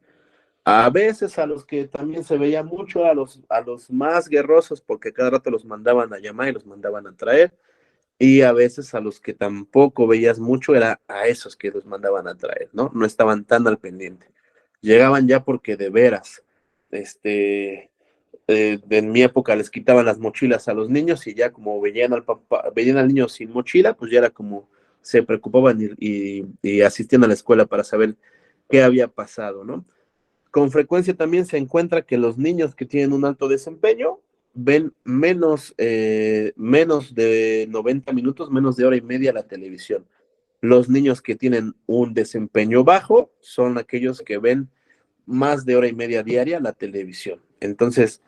A veces a los que también se veía mucho, a los más guerrosos, porque cada rato los mandaban a llamar y los mandaban a traer, y a veces a los que tampoco veías mucho, era a esos que los mandaban a traer, ¿no? No estaban tan al pendiente. Llegaban ya porque de veras, en mi época les quitaban las mochilas a los niños y ya como veían al papá, veían al niño sin mochila, pues ya era como se preocupaban y asistían a la escuela para saber qué había pasado, ¿no? Con frecuencia también se encuentra que los niños que tienen un alto desempeño ven menos de 90 minutos, menos de hora y media la televisión. Los niños que tienen un desempeño bajo son aquellos que ven más de hora y media diaria la televisión. Entonces,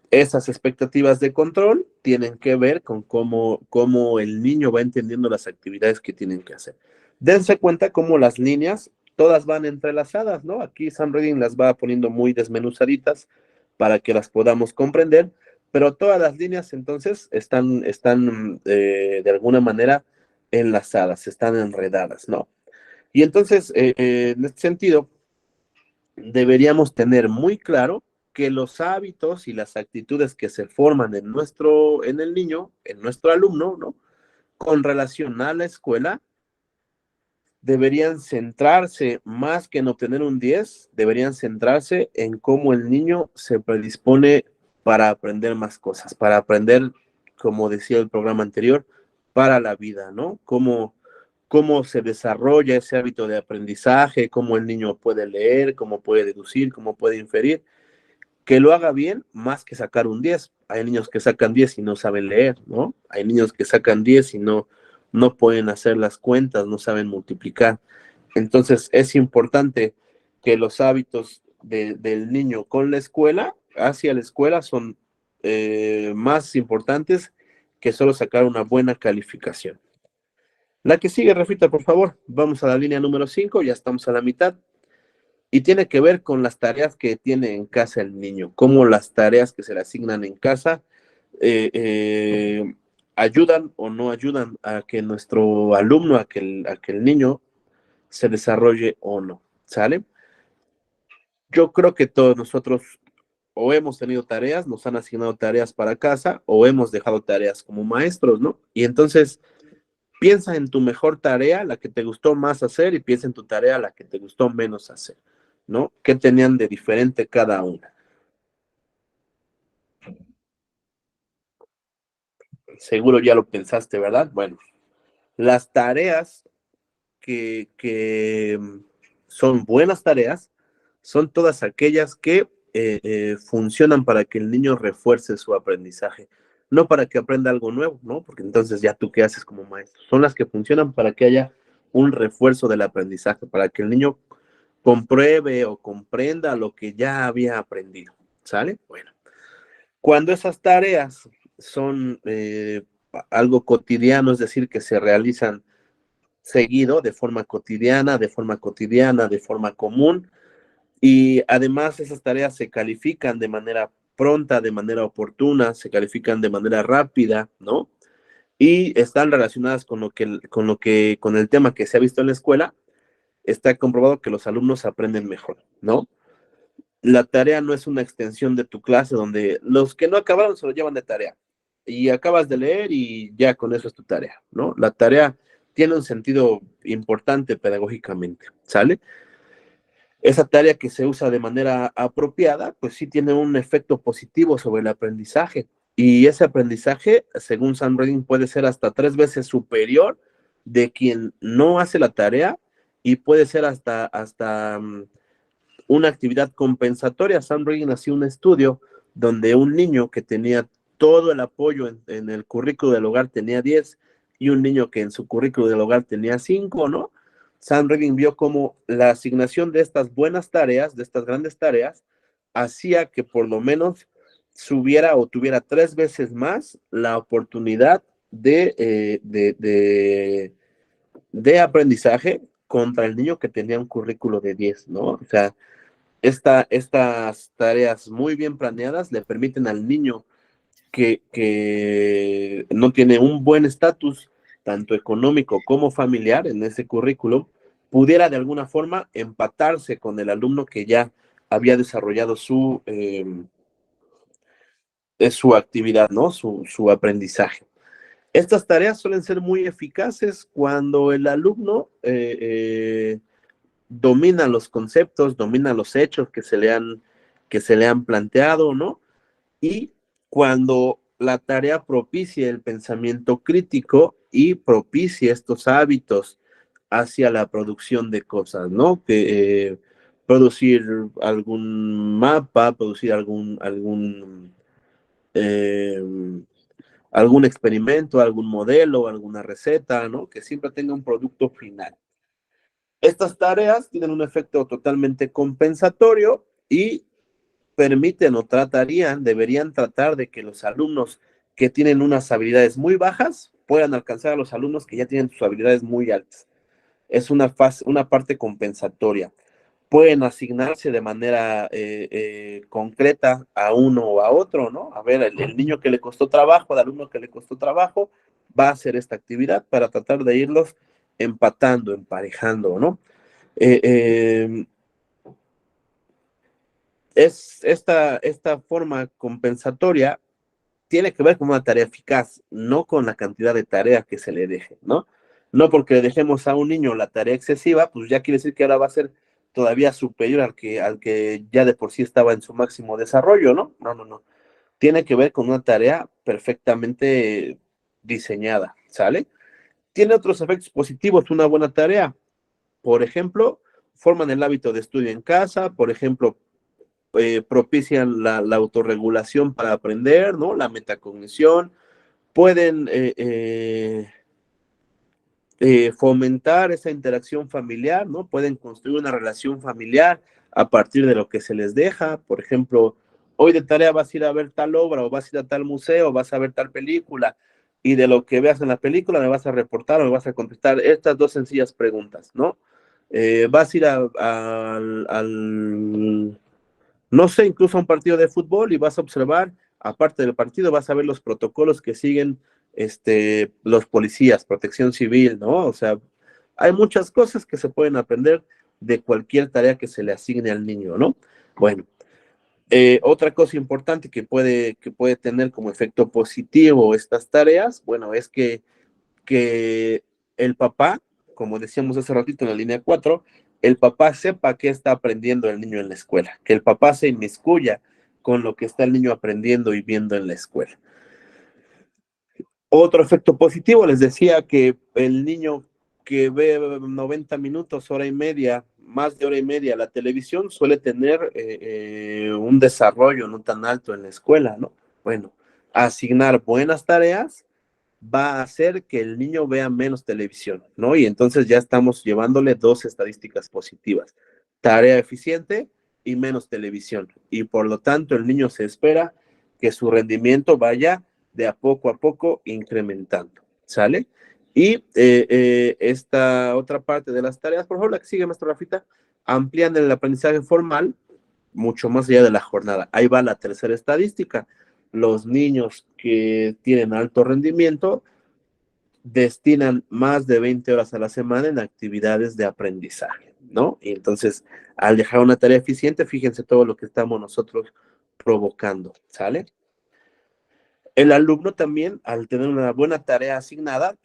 esas expectativas de control tienen que ver con cómo el niño va entendiendo las actividades que tienen que hacer. Dense cuenta cómo las líneas todas van entrelazadas, ¿no? Aquí Sam Reading las va poniendo muy desmenuzaditas para que las podamos comprender, pero todas las líneas entonces están de alguna manera enlazadas, están enredadas, ¿no? Y entonces, en este sentido, deberíamos tener muy claro que los hábitos y las actitudes que se forman en el niño, en nuestro alumno, ¿no? Con relación a la escuela, deberían centrarse más que en obtener un 10, deberían centrarse en cómo el niño se predispone para aprender más cosas, para aprender, como decía el programa anterior, para la vida, ¿no? Cómo se desarrolla ese hábito de aprendizaje, cómo el niño puede leer, cómo puede deducir, cómo puede inferir, que lo haga bien más que sacar un 10. Hay niños que sacan 10 y no saben leer, ¿no? Hay niños que sacan 10 y no pueden hacer las cuentas, no saben multiplicar. Entonces es importante que los hábitos del niño con la escuela, hacia la escuela, son más importantes que solo sacar una buena calificación. La que sigue, Rafita, por favor. Vamos a la línea número 5, ya estamos a la mitad. Y tiene que ver con las tareas que tiene en casa el niño, cómo las tareas que se le asignan en casa ayudan o no ayudan a que nuestro alumno, a que el niño se desarrolle o no, ¿sale? Yo creo que todos nosotros o hemos tenido tareas, nos han asignado tareas para casa o hemos dejado tareas como maestros, ¿no? Y entonces piensa en tu mejor tarea, la que te gustó más hacer, y piensa en tu tarea, la que te gustó menos hacer, ¿no? ¿Qué tenían de diferente cada una? Seguro ya lo pensaste, ¿verdad? Bueno, las tareas que son buenas tareas son todas aquellas que funcionan para que el niño refuerce su aprendizaje, no para que aprenda algo nuevo, ¿no? Porque entonces ya tú qué haces como maestro. Son las que funcionan para que haya un refuerzo del aprendizaje, para que el niño compruebe o comprenda lo que ya había aprendido, ¿sale? Bueno, cuando esas tareas son algo cotidiano, es decir, que se realizan seguido, de forma común, y además esas tareas se califican de manera pronta, de manera oportuna, se califican de manera rápida, ¿no? Y están relacionadas con el tema que se ha visto en la escuela. está comprobado que los alumnos aprenden mejor, ¿no? La tarea no es una extensión de tu clase donde los que no acabaron se lo llevan de tarea y acabas de leer y ya con eso es tu tarea, ¿no? La tarea tiene un sentido importante pedagógicamente, ¿sale? Esa tarea que se usa de manera apropiada, pues sí tiene un efecto positivo sobre el aprendizaje. Y ese aprendizaje, según Sam Redding, puede ser hasta 3 veces superior de quien no hace la tarea y puede ser hasta una actividad compensatoria. Sam Redding hacía un estudio donde un niño que tenía todo el apoyo en el currículo del hogar tenía 10 y un niño que en su currículo del hogar tenía 5, ¿no? Sam Redding vio cómo la asignación de estas buenas tareas, de estas grandes tareas, hacía que por lo menos subiera o tuviera 3 veces más la oportunidad de aprendizaje contra el niño que tenía un currículo de 10, ¿no? O sea, estas tareas muy bien planeadas le permiten al niño que no tiene un buen estatus, tanto económico como familiar en ese currículum, pudiera de alguna forma empatarse con el alumno que ya había desarrollado su actividad, ¿no? Su aprendizaje. Estas tareas suelen ser muy eficaces cuando el alumno domina los conceptos, domina los hechos que se le han planteado, ¿no? Y cuando la tarea propicie el pensamiento crítico y propicie estos hábitos hacia la producción de cosas, ¿no? Que producir algún mapa, producir eh, algún experimento, algún modelo, alguna receta, ¿no? Que siempre tenga un producto final. Estas tareas tienen un efecto totalmente compensatorio y permiten o deberían tratar de que los alumnos que tienen unas habilidades muy bajas puedan alcanzar a los alumnos que ya tienen sus habilidades muy altas. Es una parte compensatoria. Pueden asignarse de manera concreta a uno o a otro, ¿no? A ver, el niño que le costó trabajo, el alumno que le costó trabajo, va a hacer esta actividad para tratar de irlos empatando, emparejando, ¿no? Eh, eh, esta forma compensatoria tiene que ver con una tarea eficaz, no con la cantidad de tarea que se le deje, ¿no? No porque le dejemos a un niño la tarea excesiva, pues ya quiere decir que ahora va a ser todavía superior al que ya de por sí estaba en su máximo desarrollo, ¿no? No, no, no. Tiene que ver con una tarea perfectamente diseñada, ¿sale? Tiene otros efectos positivos una buena tarea. Por ejemplo, forman el hábito de estudio en casa, por ejemplo, propician la autorregulación para aprender, ¿no? La metacognición, pueden fomentar esa interacción familiar, ¿no? Pueden construir una relación familiar a partir de lo que se les deja. Por ejemplo, hoy de tarea vas a ir a ver tal obra o vas a ir a tal museo, vas a ver tal película y de lo que veas en la película me vas a reportar o me vas a contestar estas 2 sencillas preguntas, ¿no? Vas a ir no sé, incluso a un partido de fútbol y vas a observar, aparte del partido, vas a ver los protocolos que siguen los policías, protección civil, ¿no? O sea, hay muchas cosas que se pueden aprender de cualquier tarea que se le asigne al niño, ¿no? Bueno, otra cosa importante que puede tener como efecto positivo estas tareas, bueno, es que el papá, como decíamos hace ratito en la línea 4, el papá sepa qué está aprendiendo el niño en la escuela, que el papá se inmiscuya con lo que está el niño aprendiendo y viendo en la escuela. Otro efecto positivo, les decía que el niño que ve 90 minutos, hora y media, más de hora y media la televisión, suele tener un desarrollo no tan alto en la escuela, ¿no? Bueno, asignar buenas tareas va a hacer que el niño vea menos televisión, ¿no? Y entonces ya estamos llevándole 2 estadísticas positivas. Tarea eficiente y menos televisión. Y por lo tanto el niño se espera que su rendimiento vaya de a poco incrementando, ¿sale? Y esta otra parte de las tareas, por favor, la que sigue, maestra Rafita, amplían el aprendizaje formal mucho más allá de la jornada. Ahí va la tercera estadística. Los niños que tienen alto rendimiento destinan más de 20 horas a la semana en actividades de aprendizaje. ¿no? Y entonces, al dejar una tarea eficiente, fíjense todo lo que estamos nosotros provocando, ¿sale? El alumno también, al tener una buena tarea asignada,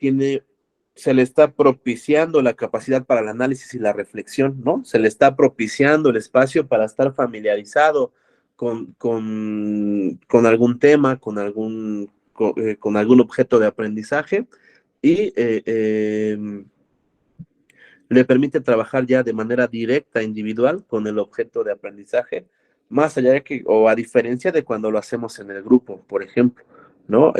se le está propiciando la capacidad para el análisis y la reflexión, ¿no? Se le está propiciando el espacio para estar familiarizado con algún tema, con algún objeto de aprendizaje y le permite trabajar ya de manera directa, individual, con el objeto de aprendizaje, más allá de que, o a diferencia de cuando lo hacemos en el grupo, por ejemplo, ¿no?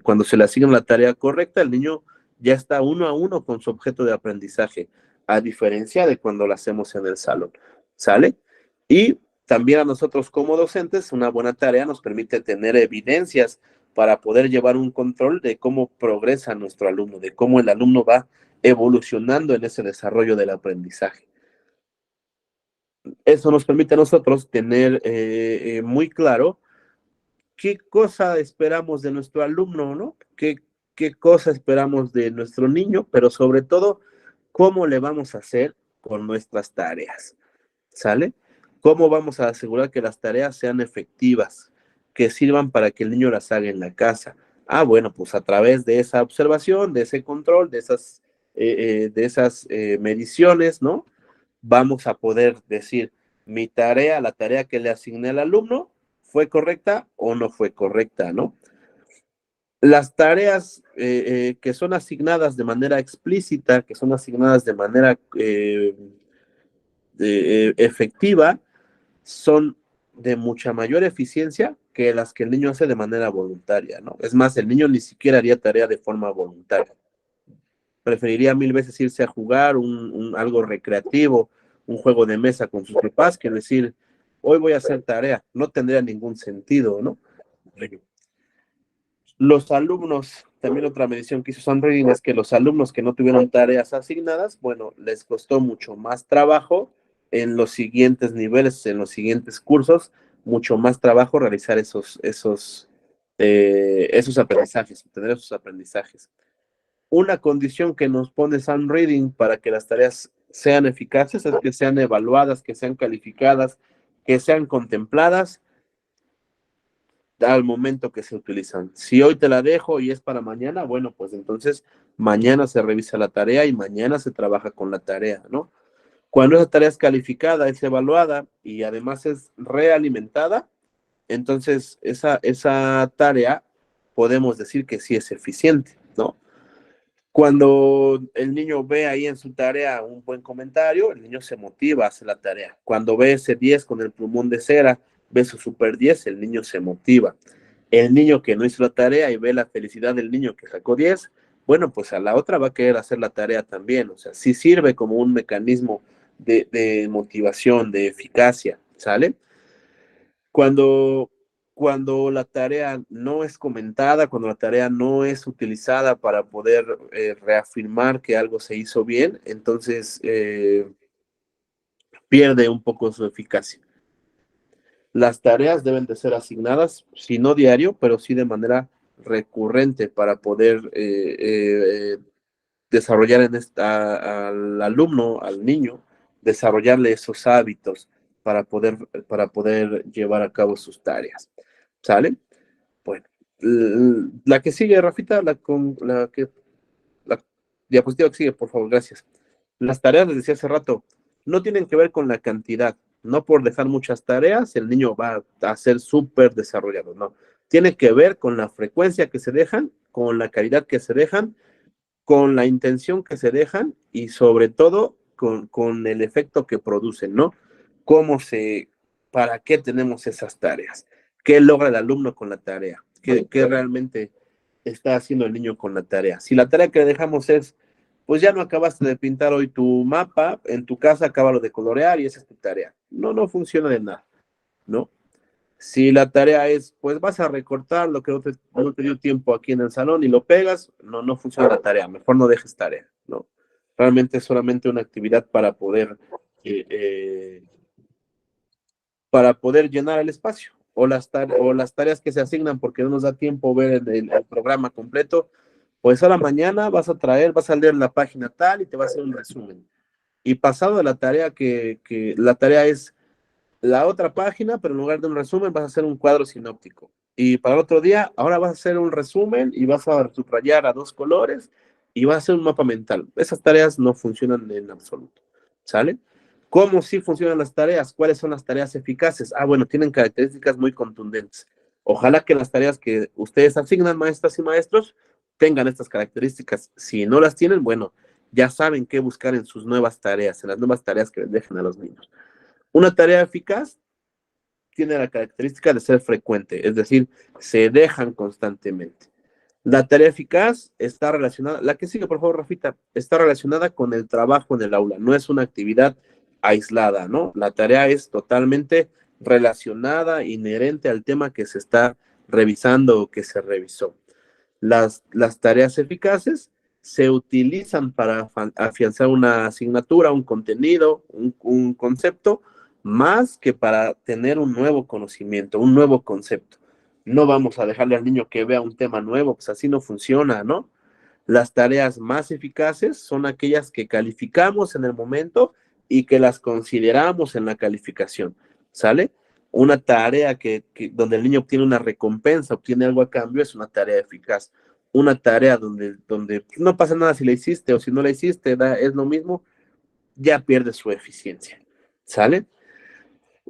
Cuando se le asigna la tarea correcta, el niño ya está uno a uno con su objeto de aprendizaje, a diferencia de cuando lo hacemos en el salón, ¿sale? Y también a nosotros como docentes, una buena tarea nos permite tener evidencias para poder llevar un control de cómo progresa nuestro alumno, de cómo el alumno va evolucionando en ese desarrollo del aprendizaje. Eso nos permite a nosotros tener muy claro qué cosa esperamos de nuestro alumno, ¿no? Qué cosa esperamos de nuestro niño, pero sobre todo, cómo le vamos a hacer con nuestras tareas, ¿sale? ¿Cómo vamos a asegurar que las tareas sean efectivas, que sirvan para que el niño las haga en la casa? Ah, bueno, pues a través de esa observación, de ese control, de esas mediciones, ¿no? Vamos a poder decir, la tarea que le asigné al alumno, ¿fue correcta o no fue correcta, no? Las tareas que son asignadas de manera explícita, que son asignadas de manera efectiva, son de mucha mayor eficiencia que las que el niño hace de manera voluntaria, ¿no? Es más, el niño ni siquiera haría tarea de forma voluntaria. Preferiría mil veces irse a jugar algo recreativo, un juego de mesa con sus papás, que decir, hoy voy a hacer tarea. No tendría ningún sentido, ¿no? Los alumnos, también otra medición que hizo Sam Reading es que los alumnos que no tuvieron tareas asignadas, bueno, les costó mucho más trabajo en los siguientes niveles, en los siguientes cursos, mucho más trabajo realizar esos aprendizajes, obtener esos aprendizajes. Una condición que nos pone Sam Reading para que las tareas sean eficaces es que sean evaluadas, que sean calificadas, que sean contempladas al momento que se utilizan. Si hoy te la dejo y es para mañana, bueno, pues entonces mañana se revisa la tarea y mañana se trabaja con la tarea, ¿no? Cuando esa tarea es calificada, es evaluada y además es realimentada, entonces esa tarea podemos decir que sí es eficiente, ¿no? Cuando el niño ve ahí en su tarea un buen comentario, el niño se motiva a hacer la tarea. Cuando ve ese 10 con el plumón de cera, ve su super 10, el niño se motiva. El niño que no hizo la tarea y ve la felicidad del niño que sacó 10, bueno, pues a la otra va a querer hacer la tarea también. O sea, sí sirve como un mecanismo de motivación, de eficacia, ¿sale? Cuando, cuando la tarea no es comentada, cuando la tarea no es utilizada para poder reafirmar que algo se hizo bien, entonces pierde un poco su eficacia. Las tareas deben de ser asignadas, si no diario, pero sí de manera recurrente para poder desarrollar al alumno, al niño, desarrollarle esos hábitos para poder llevar a cabo sus tareas. ¿Sale? Bueno, la que sigue, Rafita, la diapositiva que sigue, por favor, gracias. Las tareas, les decía hace rato, no tienen que ver con la cantidad. No por dejar muchas tareas, el niño va a ser súper desarrollado, no. Tiene que ver con la frecuencia que se dejan, con la calidad que se dejan, con la intención que se dejan y sobre todo con el efecto que producen, ¿no? ¿Para qué tenemos esas tareas? ¿Qué logra el alumno con la tarea? ¿Qué realmente está haciendo el niño con la tarea? Si la tarea que le dejamos es, pues ya no acabaste de pintar hoy tu mapa, en tu casa acábalo de colorear y esa es tu tarea. No funciona de nada, ¿no? Si la tarea es, pues vas a recortar lo que no te dio tiempo aquí en el salón y lo pegas, no funciona la tarea, mejor no dejes tarea, ¿no? Realmente es solamente una actividad eh, eh, para poder llenar el espacio, o las tareas que se asignan porque no nos da tiempo ver el programa completo, pues a la mañana vas a leer la página tal y te va a hacer un resumen. y pasado de la tarea que la tarea es la otra página, pero en lugar de un resumen vas a hacer un cuadro sinóptico. Y para el otro día, ahora vas a hacer un resumen y vas a subrayar a 2 colores y vas a hacer un mapa mental. Esas tareas no funcionan en absoluto, ¿sale? ¿Cómo sí funcionan las tareas? ¿Cuáles son las tareas eficaces? Ah, bueno, tienen características muy contundentes. Ojalá que las tareas que ustedes asignan, maestras y maestros, tengan estas características. Si no las tienen, bueno, ya saben qué buscar en sus nuevas tareas, en las nuevas tareas que les dejen a los niños. Una tarea eficaz tiene la característica de ser frecuente, es decir, se dejan constantemente. La tarea eficaz está relacionada, la que sigue, por favor, Rafita, está relacionada con el trabajo en el aula, no es una actividad aislada, ¿no? La tarea es totalmente relacionada, inherente al tema que se está revisando o que se revisó. Las tareas eficaces se utilizan para afianzar una asignatura, un contenido, un concepto, más que para tener un nuevo conocimiento, un nuevo concepto. No vamos a dejarle al niño que vea un tema nuevo, pues así no funciona, ¿no? Las tareas más eficaces son aquellas que calificamos en el momento y que las consideramos en la calificación, ¿sale? Una tarea donde el niño obtiene una recompensa, obtiene algo a cambio, es una tarea eficaz. Una tarea donde no pasa nada si la hiciste o si no la hiciste, es lo mismo, ya pierde su eficiencia, ¿sale?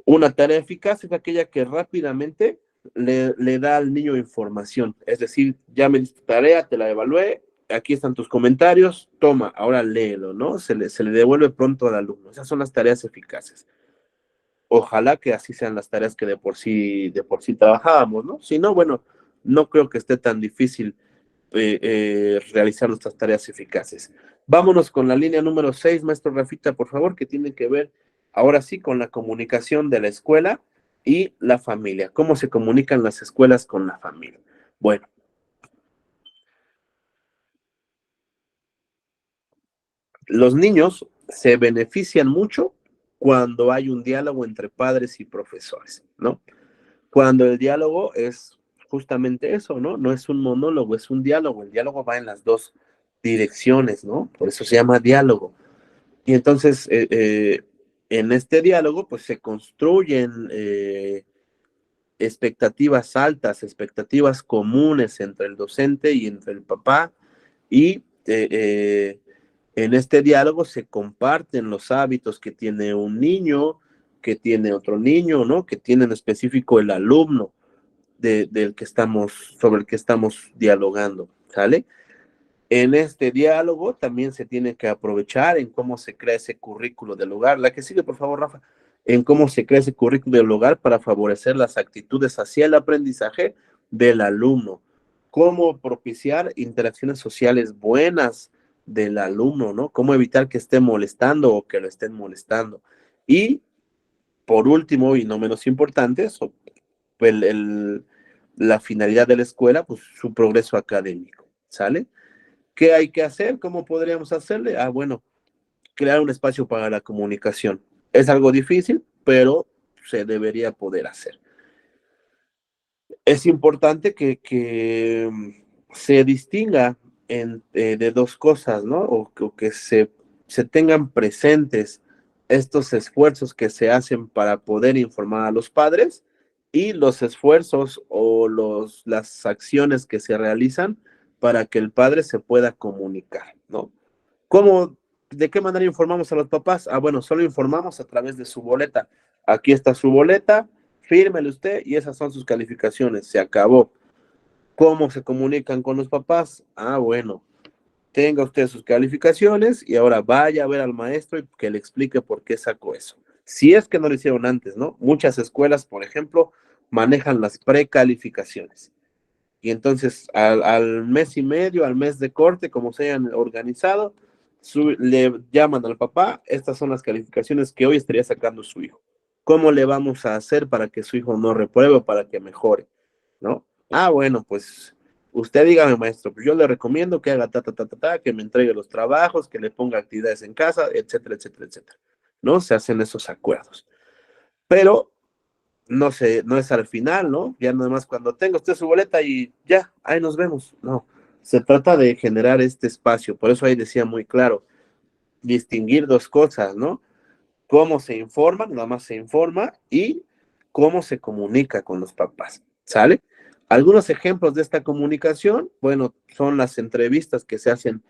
Una tarea eficaz es aquella que rápidamente le da al niño información, es decir, ya me diste tarea, te la evalué, aquí están tus comentarios, toma, ahora léelo, ¿no? Se le devuelve pronto al alumno. Esas son las tareas eficaces. Ojalá que así sean las tareas que de por sí trabajábamos, ¿no? Si no, bueno, no creo que esté tan difícil realizar nuestras tareas eficaces. Vámonos con la línea número 6, maestro Rafita, por favor, que tiene que ver ahora sí con la comunicación de la escuela y la familia. ¿Cómo se comunican las escuelas con la familia? Bueno, los niños se benefician mucho cuando hay un diálogo entre padres y profesores, ¿no? Cuando el diálogo es justamente eso, ¿no? No es un monólogo, es un diálogo. El diálogo va en las dos direcciones, ¿no? Por eso se llama diálogo. Y entonces, en este diálogo, pues se construyen expectativas altas, expectativas comunes entre el docente y entre el papá, y en este diálogo se comparten los hábitos que tiene un niño, que tiene otro niño, ¿no? Que tiene en específico el alumno sobre el que estamos dialogando, ¿sale? En este diálogo también se tiene que aprovechar en cómo se crea ese currículo del hogar. La que sigue, por favor, Rafa. En cómo se crea ese currículo del hogar para favorecer las actitudes hacia el aprendizaje del alumno. Cómo propiciar interacciones sociales buenas del alumno, ¿no? Cómo evitar que esté molestando o que lo estén molestando. Y, por último, y no menos importante, la finalidad de la escuela, pues su progreso académico, ¿sale? ¿Qué hay que hacer? ¿Cómo podríamos hacerle? Ah, bueno, crear un espacio para la comunicación. Es algo difícil, pero se debería poder hacer. Es importante que se distinga de dos cosas, ¿no? O que se tengan presentes estos esfuerzos que se hacen para poder informar a los padres y los esfuerzos o las acciones que se realizan para que el padre se pueda comunicar, ¿no? ¿Cómo, de qué manera informamos a los papás? Ah, bueno, solo informamos a través de su boleta. Aquí está su boleta, fírmele usted y esas son sus calificaciones, se acabó. ¿Cómo se comunican con los papás? Ah, bueno, tenga usted sus calificaciones y ahora vaya a ver al maestro y que le explique por qué sacó eso. Si es que no lo hicieron antes, ¿no? Muchas escuelas, por ejemplo, manejan las precalificaciones. Y entonces al mes y medio, al mes de corte, como se hayan organizado, le llaman al papá, estas son las calificaciones que hoy estaría sacando su hijo. ¿Cómo le vamos a hacer para que su hijo no repruebe o para que mejore? ¿No? Ah, bueno, pues usted dígame, maestro, pues yo le recomiendo que haga que me entregue los trabajos, que le ponga actividades en casa, etcétera, etcétera, etcétera. ¿No? Se hacen esos acuerdos. Pero no sé, no es al final, ¿no? Ya nada más cuando tenga usted su boleta y ya, ahí nos vemos. No, se trata de generar este espacio. Por eso ahí decía muy claro, distinguir dos cosas, ¿no? Cómo se informa, nada más se informa, y cómo se comunica con los papás, ¿sale? Algunos ejemplos de esta comunicación, bueno, son las entrevistas que se hacen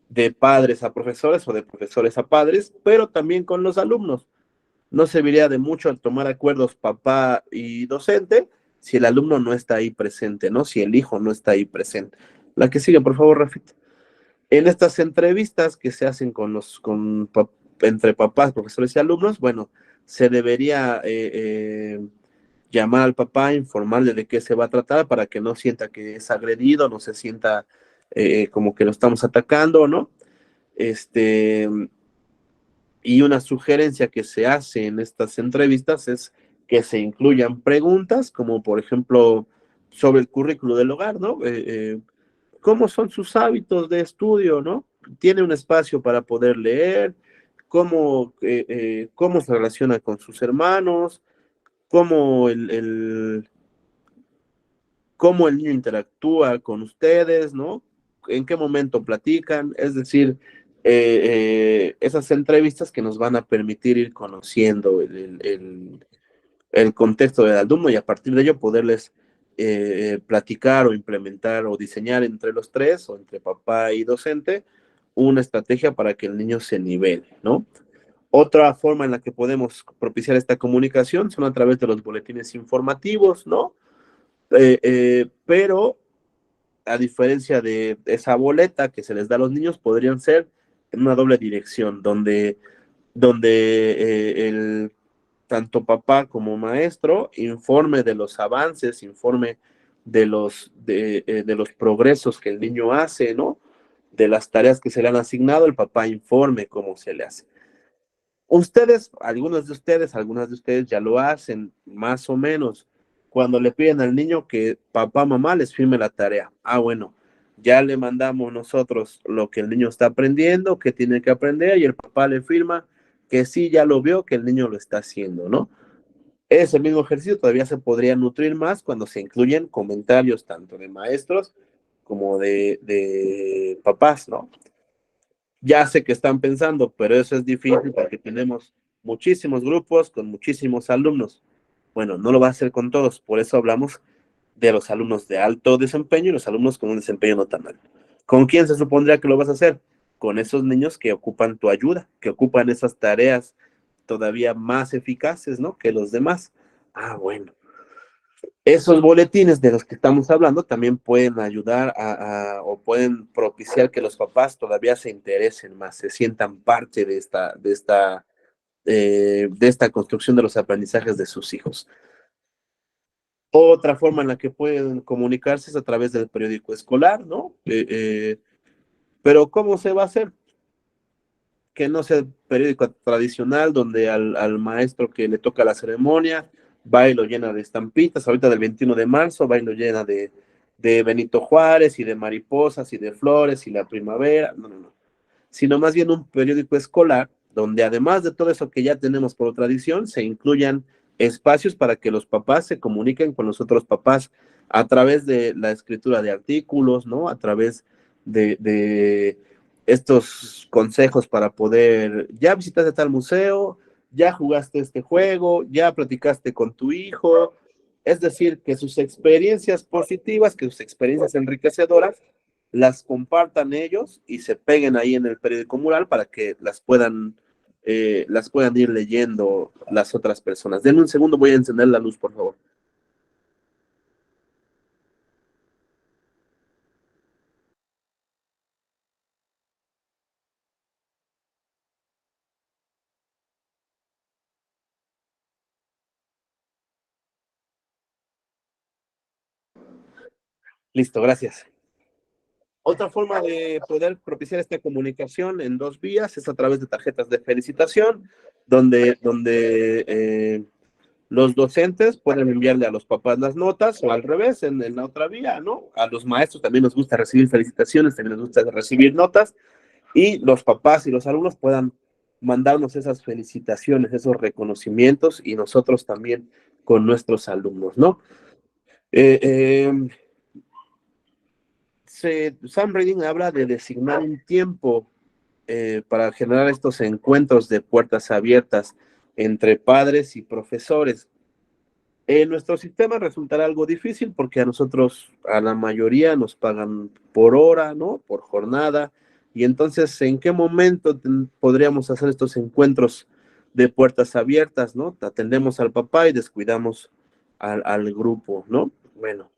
de padres a profesores o de profesores a padres, pero también con los alumnos. No serviría de mucho al tomar acuerdos papá y docente si el alumno no está ahí presente, ¿no? Si el hijo no está ahí presente. La que sigue, por favor, Rafita. En estas entrevistas que se hacen entre papás, profesores y alumnos, bueno, se debería llamar al papá, informarle de qué se va a tratar para que no sienta que es agredido, no se sienta como que lo estamos atacando, ¿no? Y una sugerencia que se hace en estas entrevistas es que se incluyan preguntas, como por ejemplo sobre el currículo del hogar, ¿no? ¿Cómo son sus hábitos de estudio, ¿no? ¿Tiene un espacio para poder leer? ¿Cómo se relaciona con sus hermanos? ¿Cómo cómo el niño interactúa con ustedes, ¿no? ¿En qué momento platican? Es decir, esas entrevistas que nos van a permitir ir conociendo el contexto del alumno y a partir de ello poderles platicar o implementar o diseñar entre los tres o entre papá y docente una estrategia para que el niño se nivele, ¿no? Otra forma en la que podemos propiciar esta comunicación son a través de los boletines informativos, ¿no? Pero a diferencia de esa boleta que se les da a los niños, podrían ser en una doble dirección, donde tanto papá como maestro informe de los avances, informe de los progresos que el niño hace, ¿no? De las tareas que se le han asignado, el papá informe cómo se le hace. Algunas de ustedes ya lo hacen, más o menos, cuando le piden al niño que papá, mamá les firme la tarea. Ah, bueno, ya le mandamos nosotros lo que el niño está aprendiendo, que tiene que aprender, y el papá le firma que sí, ya lo vio, que el niño lo está haciendo, ¿no? Ese mismo ejercicio todavía se podría nutrir más cuando se incluyen comentarios tanto de maestros como de papás, ¿no? Ya sé que están pensando, pero eso es difícil porque tenemos muchísimos grupos con muchísimos alumnos. Bueno, no lo va a hacer con todos, por eso hablamos de los alumnos de alto desempeño y los alumnos con un desempeño no tan alto. ¿Con quién se supondría que lo vas a hacer? Con esos niños que ocupan tu ayuda, que ocupan esas tareas todavía más eficaces, ¿no? Que los demás. Ah, bueno. Esos boletines de los que estamos hablando también pueden ayudar o pueden propiciar que los papás todavía se interesen más, se sientan parte de esta construcción de los aprendizajes de sus hijos. Otra forma en la que pueden comunicarse es a través del periódico escolar, ¿no? Pero ¿cómo se va a hacer? Que no sea el periódico tradicional donde al maestro que le toca la ceremonia va y lo llena de estampitas. Ahorita del 21 de marzo va y lo llena de Benito Juárez y de mariposas y de flores y la primavera. No, no, no. Sino más bien un periódico escolar donde además de todo eso que ya tenemos por tradición, se incluyan espacios para que los papás se comuniquen con los otros papás a través de la escritura de artículos, ¿no? A través de estos consejos para poder, ya visitaste tal museo, ya jugaste este juego, ya platicaste con tu hijo, es decir, que sus experiencias positivas, que sus experiencias enriquecedoras, las compartan ellos y se peguen ahí en el periódico mural para que las puedan ir leyendo las otras personas. Denme un segundo, voy a encender la luz, por favor. Listo, gracias. Otra forma de poder propiciar esta comunicación en dos vías es a través de tarjetas de felicitación, donde los docentes pueden enviarle a los papás las notas o al revés, en la otra vía, ¿no? A los maestros también nos gusta recibir felicitaciones, también nos gusta recibir notas y los papás y los alumnos puedan mandarnos esas felicitaciones, esos reconocimientos y nosotros también con nuestros alumnos, ¿no? Eh, eh, Sam Reading habla de designar un tiempo para generar estos encuentros de puertas abiertas entre padres y profesores. En nuestro sistema resultará algo difícil porque a nosotros, a la mayoría, nos pagan por hora, ¿no? Por jornada. Y entonces, ¿en qué momento podríamos hacer estos encuentros de puertas abiertas, ¿no? Atendemos al papá y descuidamos al grupo, ¿no? Bueno,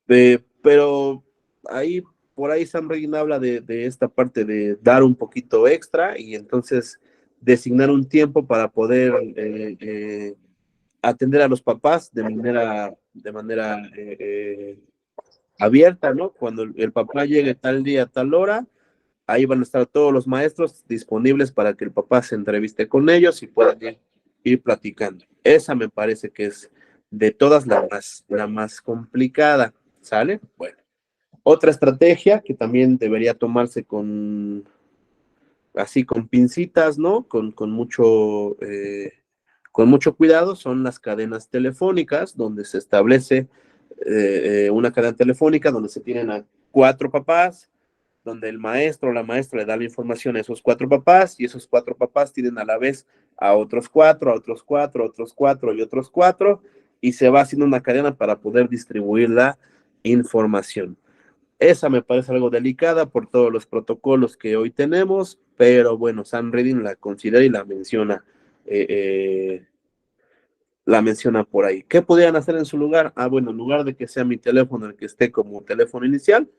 pero ahí, por ahí Sam Rein habla de esta parte de dar un poquito extra y entonces designar un tiempo para poder atender a los papás de manera abierta, ¿no? Cuando el papá llegue tal día, tal hora, ahí van a estar todos los maestros disponibles para que el papá se entreviste con ellos y puedan ir platicando. Esa me parece que es de todas la más complicada, ¿sale? Bueno, otra estrategia que también debería tomarse así con pincitas, ¿no? Con mucho cuidado son las cadenas telefónicas, donde se establece una cadena telefónica donde se tienen a 4 papás, donde el maestro o la maestra le da la información a esos 4 papás y esos 4 papás tienen a la vez a otros 4, a otros 4, a otros 4 y otros 4 y se va haciendo una cadena para poder distribuir la información. Esa me parece algo delicada por todos los protocolos que hoy tenemos, pero bueno, Sam Reading la considera y eh, eh, la menciona por ahí. ¿Qué podrían hacer en su lugar? Ah, bueno, en lugar de que sea mi teléfono el que esté como teléfono inicial,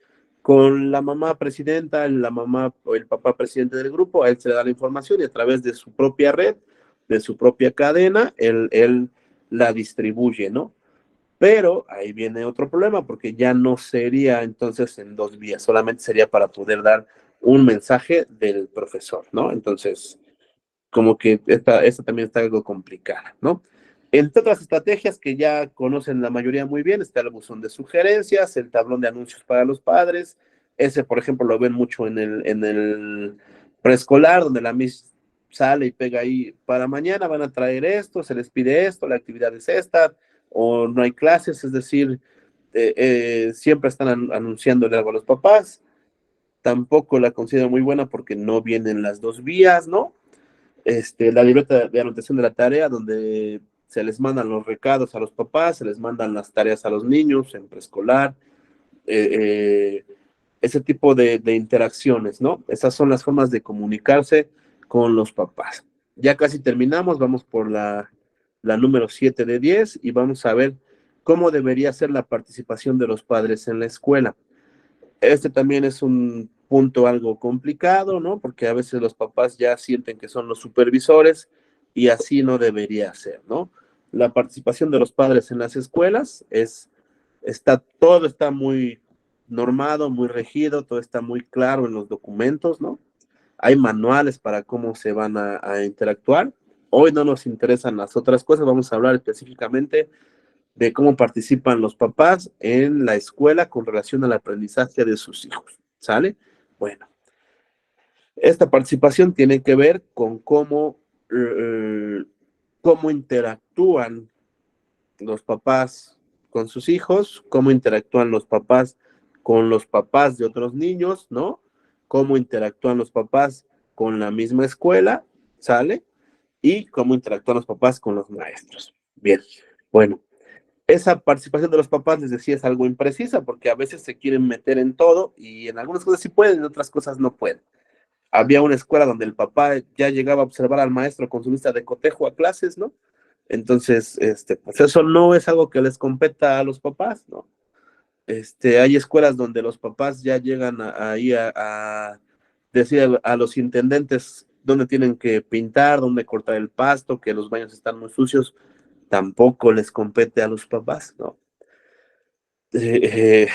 con la mamá presidenta, la mamá o el papá presidente del grupo, a él se le da la información y a través de su propia red, de su propia cadena, él la distribuye, ¿no? Pero ahí viene otro problema, porque ya no sería entonces en 2 vías, solamente sería para poder dar un mensaje del profesor, ¿no? Entonces, como que esta también está algo complicada, ¿no? Entre otras estrategias que ya conocen la mayoría muy bien, está el buzón de sugerencias, el tablón de anuncios para los padres. Ese, por ejemplo, lo ven mucho en el preescolar, donde la Miss sale y pega ahí, para mañana van a traer esto, se les pide esto, la actividad es esta, o no hay clases, es decir, siempre están anunciándole algo a los papás. Tampoco la considero muy buena porque no vienen las 2 vías, ¿no? La libreta de anotación de la tarea, donde se les mandan los recados a los papás, se les mandan las tareas a los niños en preescolar, ese tipo de interacciones, ¿no? Esas son las formas de comunicarse con los papás. Ya casi terminamos, vamos por la número 7 de 10 y vamos a ver cómo debería ser la participación de los padres en la escuela. Este también es un punto algo complicado, ¿no? Porque a veces los papás ya sienten que son los supervisores y así no debería ser, ¿no? La participación de los padres en las escuelas todo está muy normado, muy regido, todo está muy claro en los documentos, ¿no? Hay manuales para cómo se van a interactuar. Hoy no nos interesan las otras cosas, vamos a hablar específicamente de cómo participan los papás en la escuela con relación al aprendizaje de sus hijos. ¿Sale? Bueno, esta participación tiene que ver con cómo interactúan los papás con sus hijos, cómo interactúan los papás con los papás de otros niños, ¿no? Cómo interactúan los papás con la misma escuela, ¿sale? Y cómo interactúan los papás con los maestros. Bien, bueno, esa participación de los papás, les decía, es algo imprecisa porque a veces se quieren meter en todo y en algunas cosas sí pueden, en otras cosas no pueden. Había una escuela donde el papá ya llegaba a observar al maestro con su lista de cotejo a clases, ¿no? Entonces, pues eso no es algo que les competa a los papás, ¿no? Hay escuelas donde los papás ya llegan ahí a decir a los intendentes dónde tienen que pintar, dónde cortar el pasto, que los baños están muy sucios, tampoco les compete a los papás, ¿no? Eh,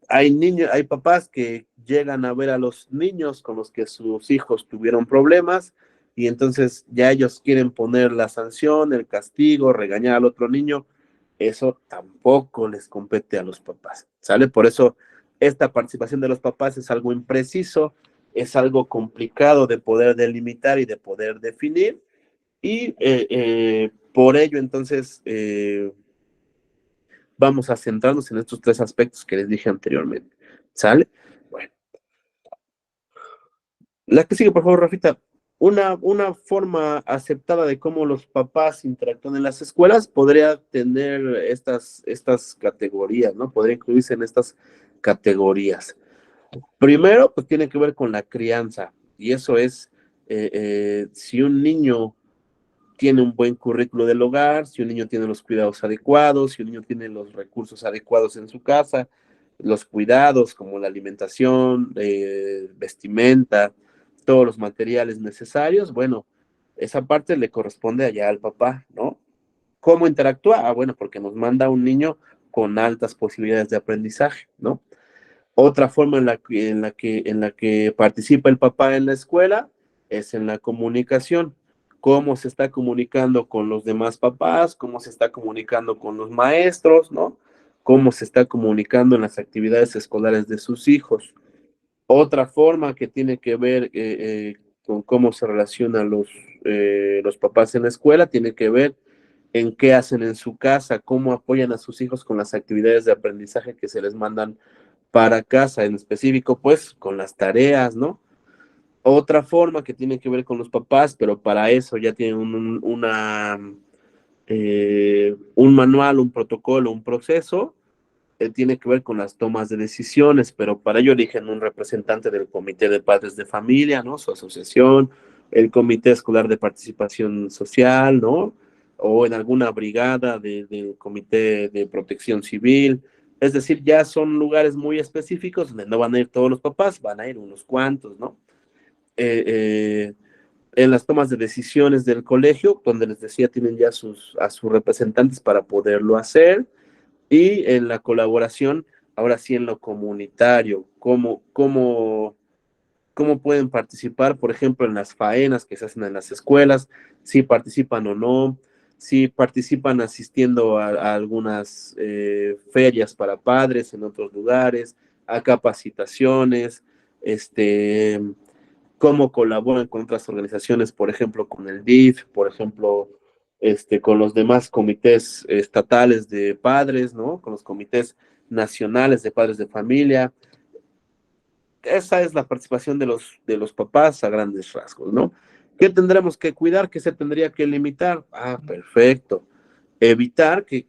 hay papás que llegan a ver a los niños con los que sus hijos tuvieron problemas y entonces ya ellos quieren poner la sanción, el castigo, regañar al otro niño. Eso tampoco les compete a los papás, ¿sale? Por eso esta participación de los papás es algo impreciso, es algo complicado de poder delimitar y de poder definir y por ello entonces vamos a centrarnos en estos 3 aspectos que les dije anteriormente. ¿Sale? Bueno. La que sigue, por favor, Rafita. Una forma aceptada de cómo los papás interactúan en las escuelas podría tener estas categorías, ¿no? Podría incluirse en estas categorías. Primero, pues tiene que ver con la crianza, y eso es si un niño tiene un buen currículo del hogar, si un niño tiene los cuidados adecuados, si un niño tiene los recursos adecuados en su casa, los cuidados como la alimentación, vestimenta, todos los materiales necesarios, bueno, esa parte le corresponde allá al papá, ¿no? ¿Cómo interactúa? Ah, bueno, porque nos manda un niño con altas posibilidades de aprendizaje, ¿no? Otra forma en la que participa el papá en la escuela es en la comunicación. Cómo se está comunicando con los demás papás, cómo se está comunicando con los maestros, ¿no? Cómo se está comunicando en las actividades escolares de sus hijos. Otra forma que tiene que ver con cómo se relacionan los papás en la escuela tiene que ver en qué hacen en su casa, cómo apoyan a sus hijos con las actividades de aprendizaje que se les mandan para casa, en específico, pues, con las tareas, ¿no? Otra forma que tiene que ver con los papás, pero para eso ya tienen un manual, un protocolo, un proceso, tiene que ver con las tomas de decisiones, pero para ello eligen un representante del Comité de Padres de Familia, ¿no? Su asociación, el Comité Escolar de Participación Social, ¿no? O en alguna brigada del Comité de Protección Civil. Es decir, ya son lugares muy específicos donde no van a ir todos los papás, van a ir unos cuantos, ¿no? Eh, en las tomas de decisiones del colegio, donde les decía, tienen ya a sus representantes para poderlo hacer, y en la colaboración, ahora sí en lo comunitario, cómo pueden participar, por ejemplo, en las faenas que se hacen en las escuelas, si participan o no, si participan asistiendo a algunas ferias para padres en otros lugares, a capacitaciones, cómo colaboran con otras organizaciones, por ejemplo, con el DIF, por ejemplo, con los demás comités estatales de padres, ¿no? Con los comités nacionales de padres de familia. Esa es la participación de los papás a grandes rasgos, ¿no? ¿Qué tendremos que cuidar? ¿Qué se tendría que limitar? Ah, perfecto. Evitar que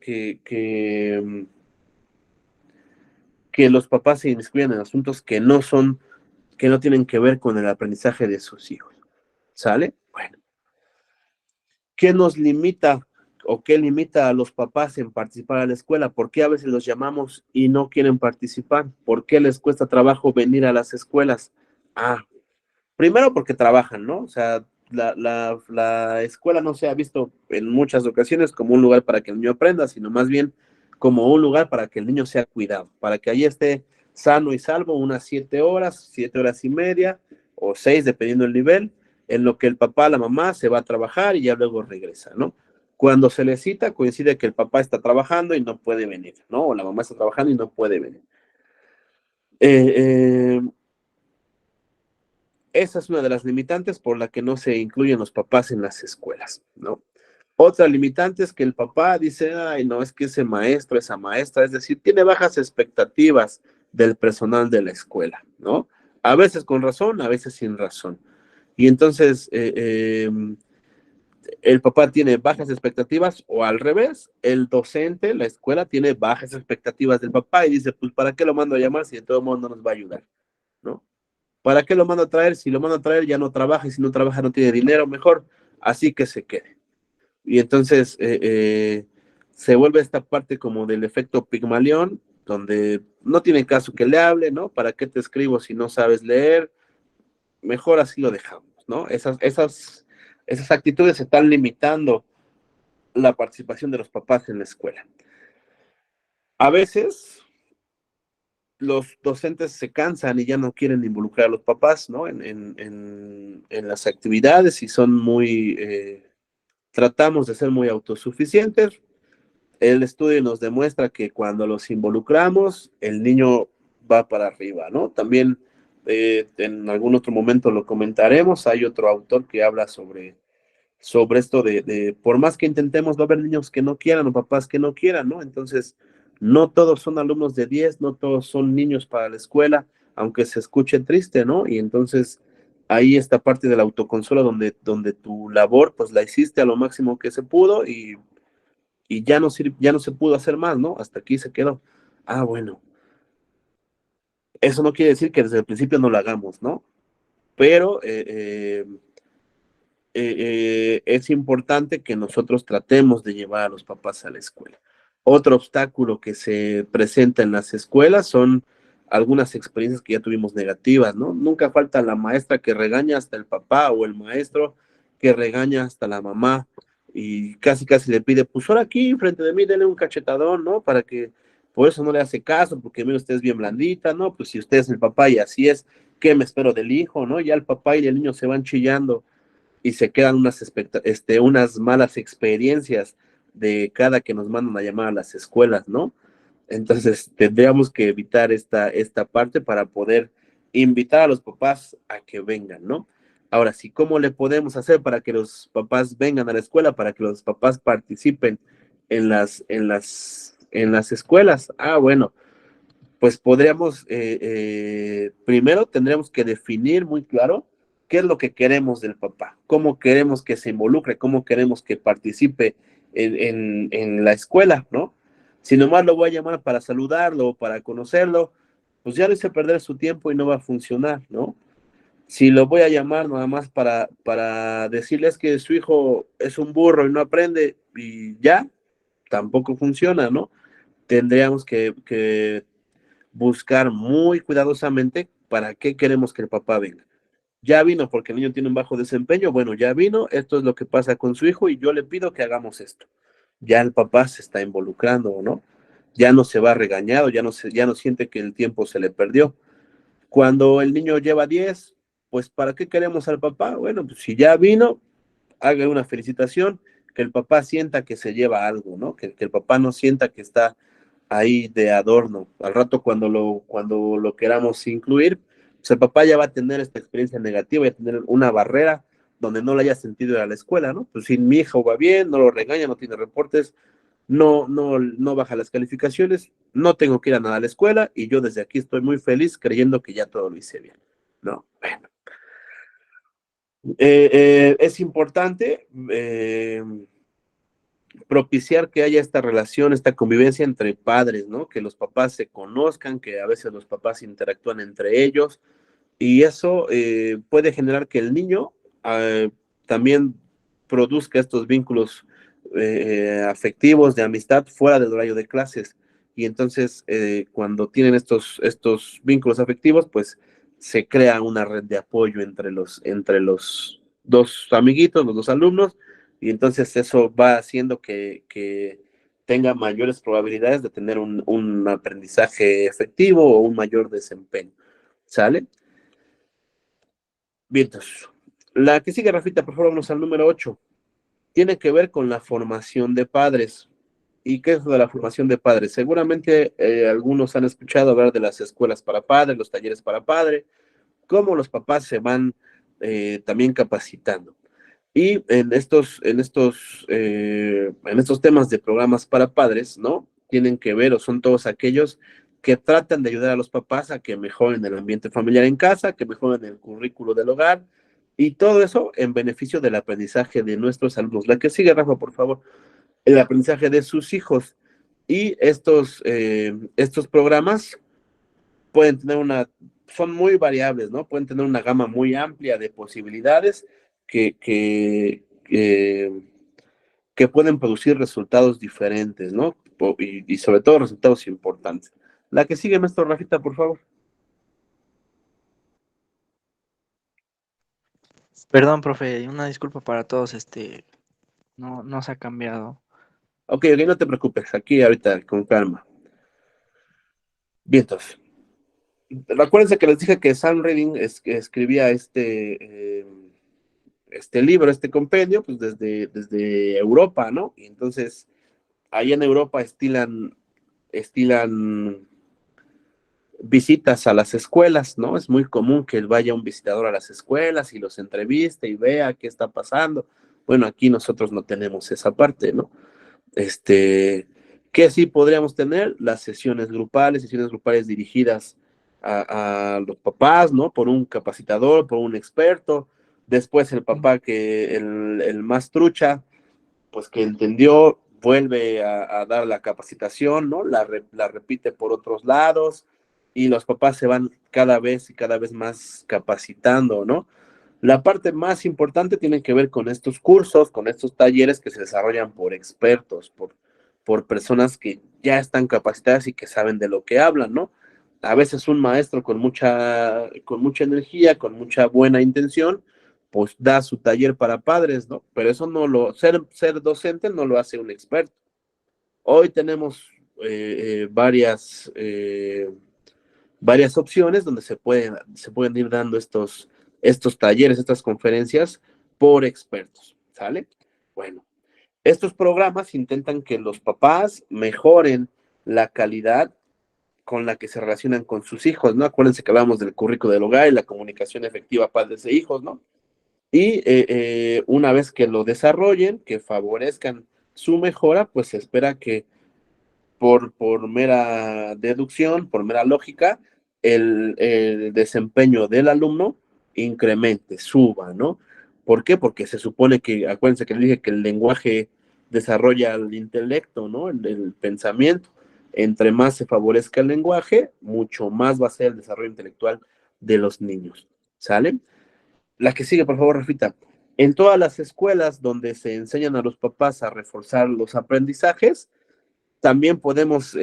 los papás se inmiscuyan en asuntos que no tienen que ver con el aprendizaje de sus hijos. ¿Sale? Bueno. ¿Qué nos limita o qué limita a los papás en participar a la escuela? ¿Por qué a veces los llamamos y no quieren participar? ¿Por qué les cuesta trabajo venir a las escuelas? Ah, primero porque trabajan, ¿no? O sea, la escuela no se ha visto en muchas ocasiones como un lugar para que el niño aprenda, sino más bien como un lugar para que el niño sea cuidado, para que allí esté sano y salvo unas 7 horas, 7 horas y media o 6, dependiendo del nivel, en lo que el papá, la mamá se va a trabajar y ya luego regresa, ¿no? Cuando se le cita, coincide que el papá está trabajando y no puede venir, ¿no? O la mamá está trabajando y no puede venir. Esa es una de las limitantes por la que no se incluyen los papás en las escuelas, ¿no? Otra limitante es que el papá dice, ay, no, es que ese maestro, esa maestra, es decir, tiene bajas expectativas del personal de la escuela, ¿no? A veces con razón, a veces sin razón. Y entonces, el papá tiene bajas expectativas o al revés, el docente, la escuela, tiene bajas expectativas del papá y dice, pues, ¿para qué lo mando a llamar si de todo modo no nos va a ayudar, ¿no? ¿Para qué lo mando a traer? Si lo mando a traer ya no trabaja y si no trabaja no tiene dinero, mejor, así que se quede. Y entonces se vuelve esta parte como del efecto Pigmalión, donde no tiene caso que le hable, ¿no? ¿Para qué te escribo si no sabes leer? Mejor así lo dejamos, ¿no? Esas actitudes están limitando la participación de los papás en la escuela. A veces los docentes se cansan y ya no quieren involucrar a los papás, ¿no? En las actividades y son tratamos de ser muy autosuficientes. El estudio nos demuestra que cuando los involucramos, el niño va para arriba, ¿no? También en algún otro momento lo comentaremos. Hay otro autor que habla sobre esto de por más que intentemos, va a haber niños que no quieran o papás que no quieran, ¿no? Entonces, no todos son alumnos de 10, no todos son niños para la escuela, aunque se escuche triste, ¿no? Y entonces ahí esta parte de la autoconsola donde tu labor pues la hiciste a lo máximo que se pudo y ya no se pudo hacer más, ¿no? Hasta aquí se quedó. Ah, bueno, eso no quiere decir que desde el principio no lo hagamos, ¿no? Pero es importante que nosotros tratemos de llevar a los papás a la escuela. Otro obstáculo que se presenta en las escuelas son algunas experiencias que ya tuvimos negativas, ¿no? Nunca falta la maestra que regaña hasta el papá o el maestro que regaña hasta la mamá y casi casi le pide, pues ahora aquí frente de mí, dele un cachetadón, ¿no? Para que por eso no le hace caso, porque mira, usted es bien blandita, ¿no? Pues si usted es el papá y así es, ¿qué me espero del hijo, ¿no? Ya el papá y el niño se van chillando y se quedan unas malas experiencias de cada que nos mandan a llamar a las escuelas, ¿no? Entonces tendríamos que evitar esta parte para poder invitar a los papás a que vengan, ¿no? Ahora sí, ¿cómo le podemos hacer para que los papás vengan a la escuela, para que los papás participen en las escuelas? Ah, bueno, pues podríamos, primero tendríamos que definir muy claro qué es lo que queremos del papá, cómo queremos que se involucre, cómo queremos que participe en la escuela, ¿no? Si nomás lo voy a llamar para saludarlo, para conocerlo, pues ya le hice perder su tiempo y no va a funcionar, ¿no? Si lo voy a llamar nada más para decirles que su hijo es un burro y no aprende y ya, tampoco funciona, ¿no? Tendríamos que buscar muy cuidadosamente para qué queremos que el papá venga. Ya vino porque el niño tiene un bajo desempeño, bueno, ya vino, esto es lo que pasa con su hijo y yo le pido que hagamos esto. Ya el papá se está involucrando, ¿no? Ya no se va regañado, ya no siente que el tiempo se le perdió. Cuando el niño lleva 10, pues ¿para qué queremos al papá? Bueno, pues si ya vino, haga una felicitación, que el papá sienta que se lleva algo, ¿no? Que el papá no sienta que está ahí de adorno. Al rato cuando lo queramos incluir, pues el papá ya va a tener esta experiencia negativa, va a tener una barrera donde no la haya sentido ir a la escuela, ¿no? Pues si mi hijo va bien, no lo regaña, no tiene reportes, no baja las calificaciones, no tengo que ir a nada a la escuela y yo desde aquí estoy muy feliz creyendo que ya todo lo hice bien, ¿no? Bueno. Es importante propiciar que haya esta relación, esta convivencia entre padres, ¿no? Que los papás se conozcan, que a veces los papás interactúan entre ellos y eso puede generar que el niño también produzca estos vínculos afectivos de amistad fuera del horario de clases y entonces cuando tienen estos vínculos afectivos, pues se crea una red de apoyo entre los dos amiguitos, los dos alumnos, y entonces eso va haciendo que tenga mayores probabilidades de tener un aprendizaje efectivo o un mayor desempeño. ¿Sale? Bien, entonces, la que sigue, Rafita, por favor, vamos al número 8. Tiene que ver con la formación de padres. ¿Y qué es lo de la formación de padres? Seguramente algunos han escuchado hablar de las escuelas para padres, los talleres para padres, cómo los papás se van también capacitando. Y en estos temas de programas para padres, ¿no? Tienen que ver o son todos aquellos que tratan de ayudar a los papás a que mejoren el ambiente familiar en casa, que mejoren el currículo del hogar y todo eso en beneficio del aprendizaje de nuestros alumnos. La que sigue, Rafa, por favor, el aprendizaje de sus hijos. Y estos programas pueden tener son muy variables, ¿no? Pueden tener una gama muy amplia de posibilidades que, que, que, que pueden producir resultados diferentes, ¿no? Y sobre todo resultados importantes. La que sigue, maestro Rafita, por favor. Perdón, profe, una disculpa para todos, no se ha cambiado. Ok, no te preocupes, aquí ahorita con calma. Bien, entonces. Recuérdense que les dije que Sam Reading escribía este libro, este compendio, pues desde Europa, ¿no? Y entonces, ahí en Europa estilan visitas a las escuelas, ¿no? Es muy común que vaya un visitador a las escuelas y los entreviste y vea qué está pasando. Bueno, aquí nosotros no tenemos esa parte, ¿no? ¿Qué sí podríamos tener? Las sesiones grupales dirigidas a los papás, ¿no? Por un capacitador, por un experto. Después el papá que el más trucha, pues que entendió, vuelve a dar la capacitación, ¿no? La repite por otros lados y los papás se van cada vez y cada vez más capacitando, ¿no? La parte más importante tiene que ver con estos cursos, con estos talleres que se desarrollan por expertos, por personas que ya están capacitadas y que saben de lo que hablan, ¿no? A veces un maestro con mucha energía, con mucha buena intención, pues da su taller para padres, ¿no? Pero eso ser docente no lo hace un experto. Hoy tenemos varias opciones donde se pueden ir dando estos talleres, estas conferencias por expertos, ¿sale? Bueno, estos programas intentan que los papás mejoren la calidad con la que se relacionan con sus hijos, ¿no? Acuérdense que hablamos del currículo del hogar y la comunicación efectiva padres e hijos, ¿no? Y una vez que lo desarrollen, que favorezcan su mejora, pues se espera que por mera deducción, por mera lógica, el desempeño del alumno incremente, suba, ¿no? ¿Por qué? Porque se supone que, acuérdense que les dije que el lenguaje desarrolla el intelecto, ¿no? El pensamiento. Entre más se favorezca el lenguaje, mucho más va a ser el desarrollo intelectual de los niños, ¿sale? La que sigue, por favor, Rafita. En todas las escuelas donde se enseñan a los papás a reforzar los aprendizajes, también podemos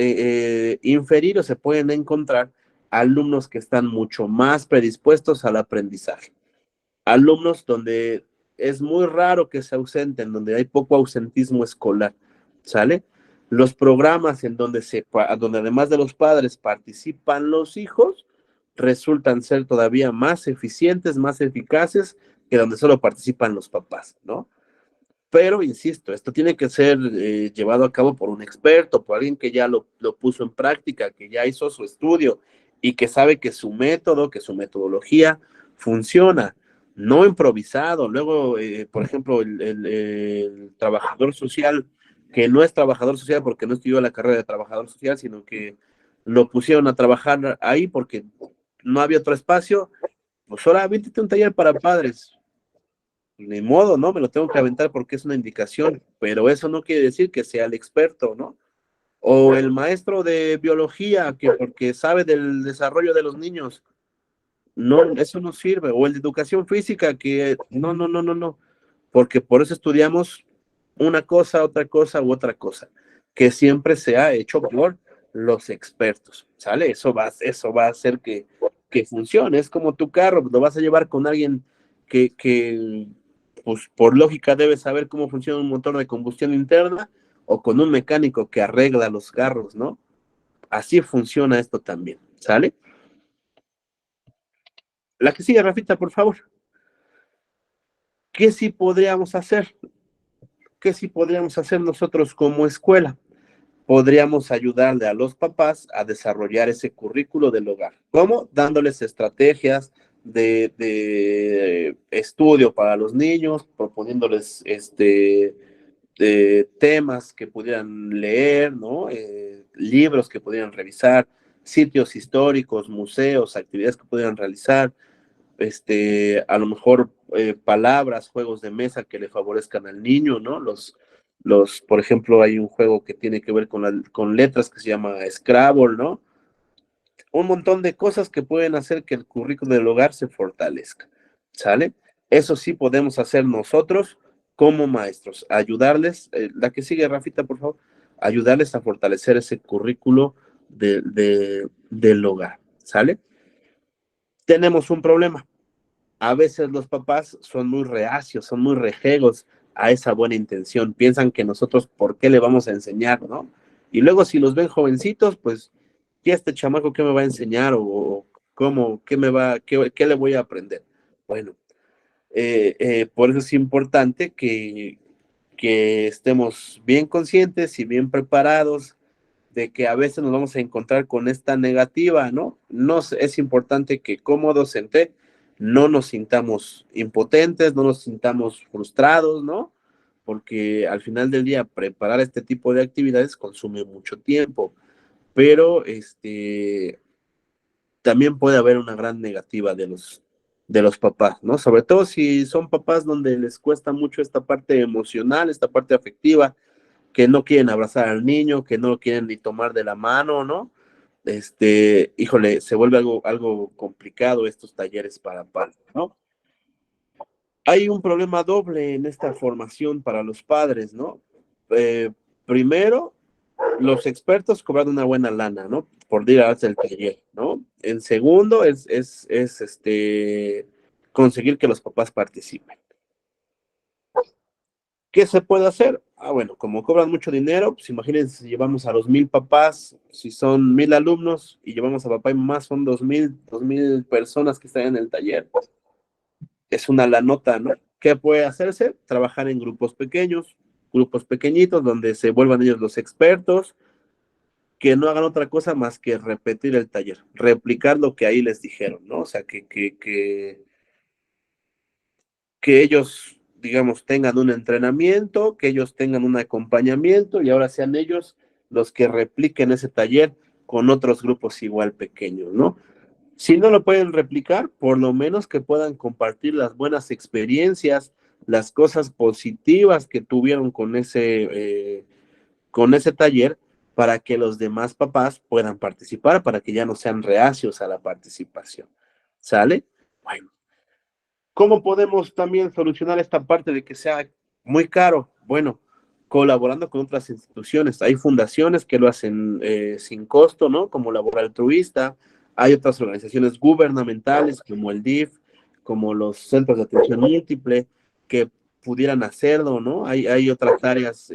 inferir o se pueden encontrar alumnos que están mucho más predispuestos al aprendizaje. Alumnos donde es muy raro que se ausenten, donde hay poco ausentismo escolar, ¿sale? Los programas en donde además de los padres participan los hijos, resultan ser todavía más eficientes, más eficaces que donde solo participan los papás, ¿no? Pero, insisto, esto tiene que ser llevado a cabo por un experto, por alguien que ya lo puso en práctica, que ya hizo su estudio y que sabe que su método, que su metodología funciona, no improvisado. Luego, por ejemplo, el trabajador social, que no es trabajador social porque no estudió la carrera de trabajador social, sino que lo pusieron a trabajar ahí porque no había otro espacio, pues ahora víntete un taller para padres, ni modo, ¿no? Me lo tengo que aventar porque es una indicación, pero eso no quiere decir que sea el experto, ¿no? O el maestro de biología, que porque sabe del desarrollo de los niños, no, eso no sirve. O el de educación física, que no, no, no, no, no, porque por eso estudiamos una cosa, otra cosa u otra cosa, que siempre se ha hecho por los expertos, ¿sale? Eso va a hacer que funcione. Es como tu carro, lo vas a llevar con alguien que pues por lógica debe saber cómo funciona un motor de combustión interna o con un mecánico que arregla los carros, ¿no? Así funciona esto también, ¿sale? La que sigue, Rafita, por favor. ¿Qué sí podríamos hacer? ¿Qué sí podríamos hacer nosotros como escuela? Podríamos ayudarle a los papás a desarrollar ese currículo del hogar. ¿Cómo? Dándoles estrategias de estudio para los niños, proponiéndoles temas que pudieran leer, ¿no? Libros que pudieran revisar, sitios históricos, museos, actividades que pudieran realizar, a lo mejor palabras, juegos de mesa que le favorezcan al niño, ¿no? Por ejemplo, hay un juego que tiene que ver con letras que se llama Scrabble, ¿no? Un montón de cosas que pueden hacer que el currículo del hogar se fortalezca, ¿sale? Eso sí podemos hacer nosotros como maestros, ayudarles, la que sigue, Rafita, por favor, ayudarles a fortalecer ese currículo del hogar, ¿sale? Tenemos un problema. A veces los papás son muy reacios, son muy rejegos a esa buena intención. Piensan que nosotros, ¿por qué le vamos a enseñar, no? Y luego si los ven jovencitos, pues, ¿qué este chamaco qué me va a enseñar? O ¿cómo? ¿Qué le voy a aprender? Bueno, por eso es importante que estemos bien conscientes y bien preparados de que a veces nos vamos a encontrar con esta negativa, ¿no? Es importante que como docente no nos sintamos impotentes, no nos sintamos frustrados, ¿no? Porque al final del día preparar este tipo de actividades consume mucho tiempo, pero también puede haber una gran negativa de los papás, ¿no? Sobre todo si son papás donde les cuesta mucho esta parte emocional, esta parte afectiva, que no quieren abrazar al niño, que no lo quieren ni tomar de la mano, ¿no? Híjole, se vuelve algo complicado estos talleres para padres, ¿no? Hay un problema doble en esta formación para los padres, ¿no? Primero, los expertos cobran una buena lana, ¿no? Por ir a hacer el taller, ¿no? En segundo, conseguir que los papás participen. ¿Qué se puede hacer? Bueno, como cobran mucho dinero, pues imagínense si llevamos a los 1000 papás, si son 1000 alumnos y llevamos a papá y mamá, son 2000 personas que están en el taller. Es una lanota, ¿no? ¿Qué puede hacerse? Trabajar en grupos pequeños, grupos pequeñitos, donde se vuelvan ellos los expertos, que no hagan otra cosa más que repetir el taller, replicar lo que ahí les dijeron, ¿no? O sea, que ellos, digamos, tengan un entrenamiento, que ellos tengan un acompañamiento y ahora sean ellos los que repliquen ese taller con otros grupos igual pequeños, ¿no? Si no lo pueden replicar, por lo menos que puedan compartir las buenas experiencias, las cosas positivas que tuvieron con ese taller para que los demás papás puedan participar, para que ya no sean reacios a la participación. ¿Sale? Bueno. ¿Cómo podemos también solucionar esta parte de que sea muy caro? Bueno, colaborando con otras instituciones. Hay fundaciones que lo hacen sin costo, ¿no? Como Labor Altruista. Hay otras organizaciones gubernamentales como el DIF, como los centros de atención múltiple, que pudieran hacerlo, ¿no? Hay otras áreas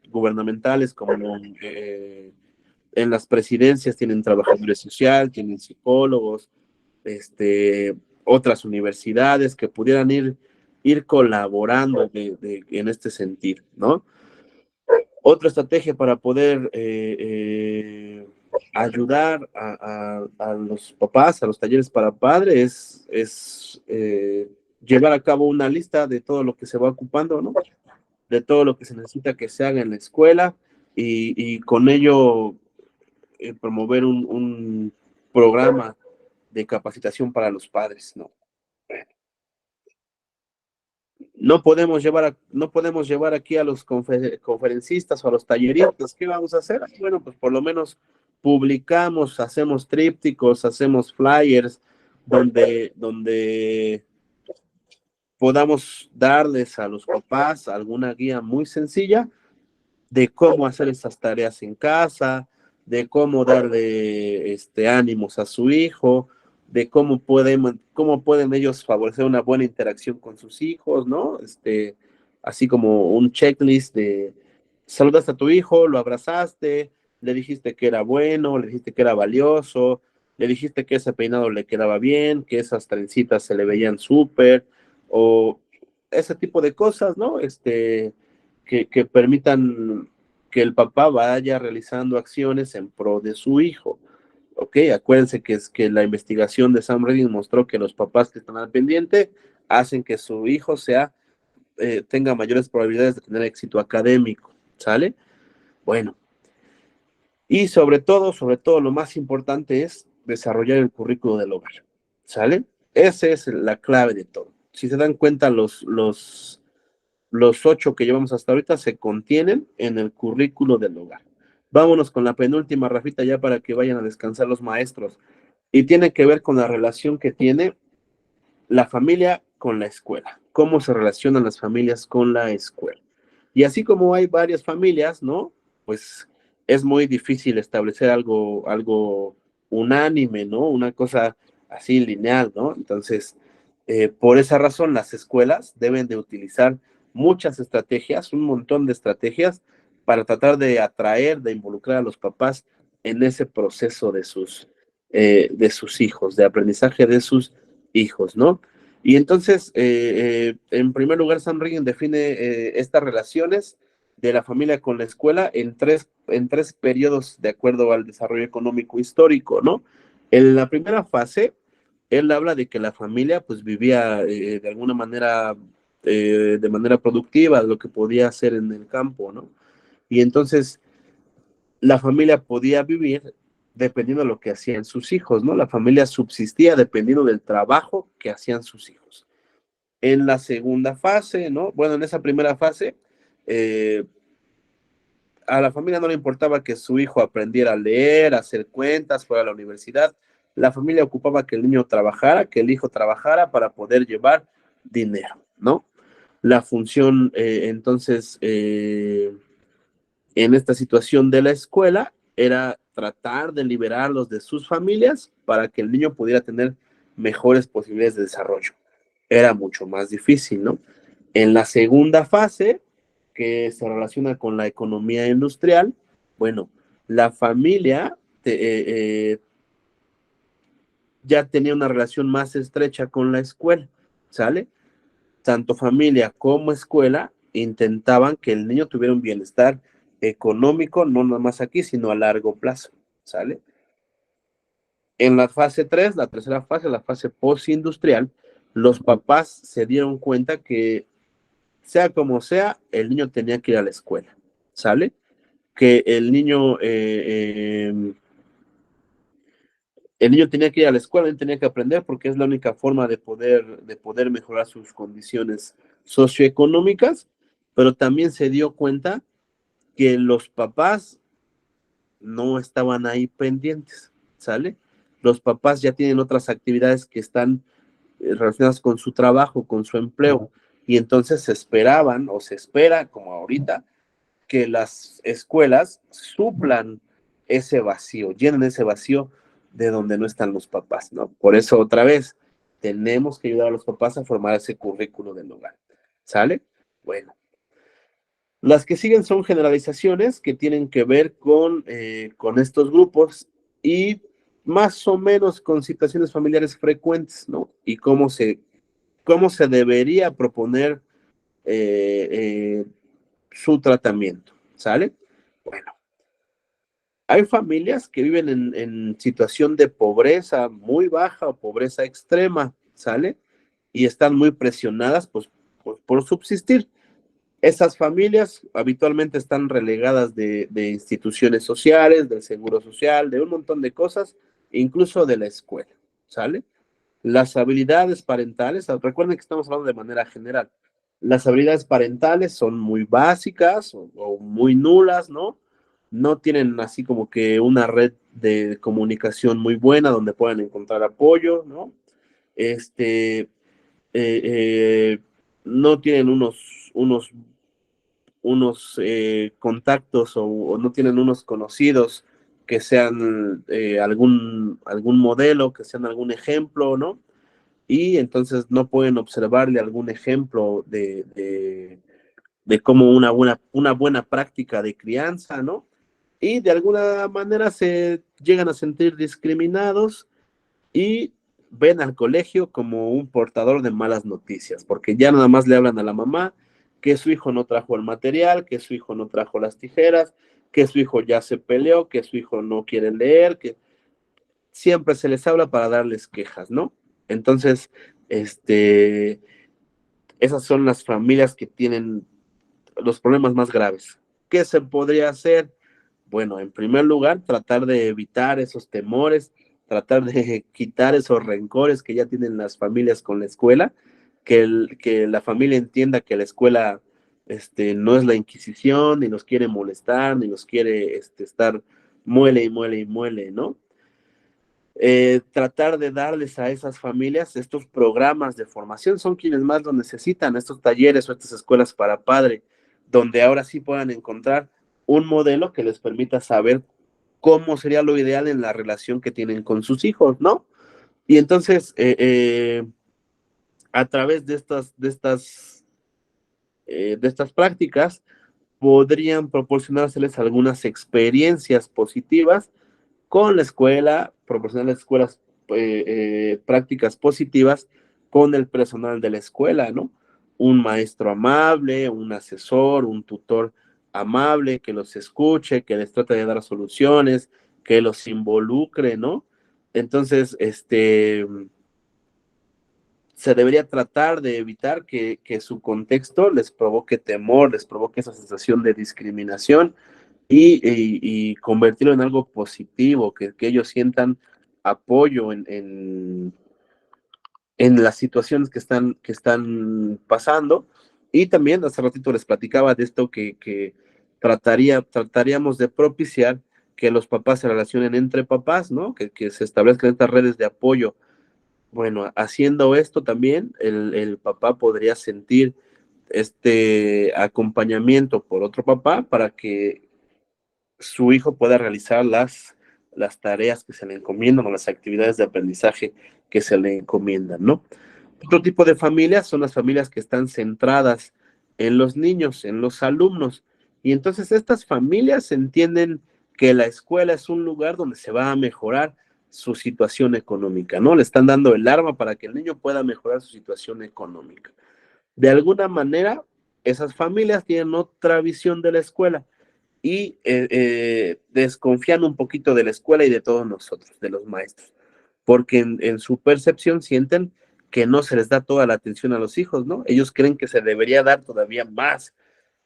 gubernamentales como en las presidencias tienen trabajadores sociales, tienen psicólogos, otras universidades que pudieran ir colaborando en este sentido, ¿no? Otra estrategia para poder ayudar a los papás, a los talleres para padres, es llevar a cabo una lista de todo lo que se va ocupando, ¿no? De todo lo que se necesita que se haga en la escuela y con ello promover un programa de capacitación para los padres, ¿no? No podemos llevar aquí a los conferencistas o a los talleristas. ¿Qué vamos a hacer? Bueno, pues por lo menos publicamos, hacemos trípticos, hacemos flyers, donde podamos darles a los papás alguna guía muy sencilla de cómo hacer estas tareas en casa, de cómo darle ánimos a su hijo, de cómo pueden ellos favorecer una buena interacción con sus hijos, ¿no? Así como un checklist de saludaste a tu hijo, lo abrazaste, le dijiste que era bueno, le dijiste que era valioso, le dijiste que ese peinado le quedaba bien, que esas trencitas se le veían súper, o ese tipo de cosas, ¿no? Que permitan que el papá vaya realizando acciones en pro de su hijo. Ok, acuérdense que es que la investigación de Sam Redding mostró que los papás que están al pendiente hacen que su hijo tenga mayores probabilidades de tener éxito académico, ¿sale? Bueno, y sobre todo, lo más importante es desarrollar el currículo del hogar, ¿sale? Esa es la clave de todo. Si se dan cuenta, los 8 que llevamos hasta ahorita se contienen en el currículo del hogar. Vámonos con la penúltima, Rafita, ya para que vayan a descansar los maestros. Y tiene que ver con la relación que tiene la familia con la escuela. Cómo se relacionan las familias con la escuela. Y así como hay varias familias, ¿no? Pues es muy difícil establecer algo unánime, ¿no? Una cosa así lineal, ¿no? Entonces, por esa razón, las escuelas deben de utilizar muchas estrategias, un montón de estrategias para tratar de atraer, de involucrar a los papás en ese proceso de sus hijos, de aprendizaje de sus hijos, ¿no? Y entonces, en primer lugar, Sam Regan define estas relaciones de la familia con la escuela en tres periodos de acuerdo al desarrollo económico histórico, ¿no? En la primera fase, él habla de que la familia pues vivía de alguna manera, de manera productiva, lo que podía hacer en el campo, ¿no? Y entonces la familia podía vivir dependiendo de lo que hacían sus hijos, ¿no? La familia subsistía dependiendo del trabajo que hacían sus hijos. En la segunda fase, ¿no? Bueno, en esa primera fase, a la familia no le importaba que su hijo aprendiera a leer, a hacer cuentas, fuera a la universidad. La familia ocupaba que el niño trabajara, que el hijo trabajara para poder llevar dinero, ¿no? La función, entonces, en esta situación de la escuela, era tratar de liberarlos de sus familias para que el niño pudiera tener mejores posibilidades de desarrollo. Era mucho más difícil, ¿no? En la segunda fase, que se relaciona con la economía industrial, bueno, la familia ya tenía una relación más estrecha con la escuela, ¿sale? Tanto familia como escuela intentaban que el niño tuviera un bienestar económico, no nada más aquí, sino a largo plazo, ¿sale? En la fase 3, la tercera fase, la fase postindustrial, los papás se dieron cuenta que sea como sea, el niño tenía que ir a la escuela, ¿sale? Que el niño tenía que ir a la escuela, él tenía que aprender porque es la única forma de poder mejorar sus condiciones socioeconómicas, pero también se dio cuenta que los papás no estaban ahí pendientes, ¿sale? Los papás ya tienen otras actividades que están relacionadas con su trabajo, con su empleo, y entonces se esperaban o se espera, como ahorita, que las escuelas suplan ese vacío, llenen ese vacío de donde no están los papás, ¿no? Por eso, otra vez, tenemos que ayudar a los papás a formar ese currículo del hogar, ¿sale? Bueno, las que siguen son generalizaciones que tienen que ver con estos grupos y más o menos con situaciones familiares frecuentes, ¿no? Y cómo se debería proponer eh, su tratamiento, ¿sale? Bueno, hay familias que viven en situación de pobreza muy baja o pobreza extrema, ¿sale? Y están muy presionadas pues, por subsistir. Esas familias habitualmente están relegadas de instituciones sociales, del seguro social, de un montón de cosas, incluso de la escuela, ¿sale? Las habilidades parentales, recuerden que estamos hablando de manera general, las habilidades parentales son muy básicas o muy nulas, ¿no? No tienen así como que una red de comunicación muy buena donde puedan encontrar apoyo, ¿no? Este, no tienen unos contactos o no tienen unos conocidos que sean algún modelo, que sean algún ejemplo, ¿no? Y entonces no pueden observarle algún ejemplo de cómo una buena práctica de crianza, ¿no? Y de alguna manera se llegan a sentir discriminados y ven al colegio como un portador de malas noticias, porque ya nada más le hablan a la mamá que su hijo no trajo el material, que su hijo no trajo las tijeras, que su hijo ya se peleó, que su hijo no quiere leer, que siempre se les habla para darles quejas, ¿no? Entonces, esas son las familias que tienen los problemas más graves. ¿Qué se podría hacer? Bueno, en primer lugar, tratar de evitar esos temores, tratar de quitar esos rencores que ya tienen las familias con la escuela, que la familia entienda que la escuela no es la Inquisición, ni los quiere molestar, ni los quiere estar muele y muele y muele, ¿no? Tratar de darles a esas familias estos programas de formación, son quienes más lo necesitan, estos talleres o estas escuelas para padre, donde ahora sí puedan encontrar un modelo que les permita saber cómo sería lo ideal en la relación que tienen con sus hijos, ¿no? Y entonces, a través de estas prácticas, podrían proporcionárseles algunas experiencias positivas con la escuela, proporcionar escuelas prácticas positivas con el personal de la escuela, ¿no? Un maestro amable, un asesor, un tutor amable que los escuche, que les trate de dar soluciones, que los involucre, ¿no? Entonces, se debería tratar de evitar que su contexto les provoque temor, les provoque esa sensación de discriminación y convertirlo en algo positivo, que ellos sientan apoyo en las situaciones que están pasando. Y también hace ratito les platicaba de esto que trataríamos de propiciar que los papás se relacionen entre papás, ¿no? Que se establezcan estas redes de apoyo. Bueno, haciendo esto también, el papá podría sentir este acompañamiento por otro papá para que su hijo pueda realizar las tareas que se le encomiendan o las actividades de aprendizaje que se le encomiendan, ¿no? Otro tipo de familias son las familias que están centradas en los niños, en los alumnos. Y entonces estas familias entienden que la escuela es un lugar donde se va a mejorar su situación económica, ¿no? Le están dando el arma para que el niño pueda mejorar su situación económica. De alguna manera, esas familias tienen otra visión de la escuela y desconfían un poquito de la escuela y de todos nosotros, de los maestros, porque en su percepción sienten que no se les da toda la atención a los hijos, ¿no? Ellos creen que se debería dar todavía más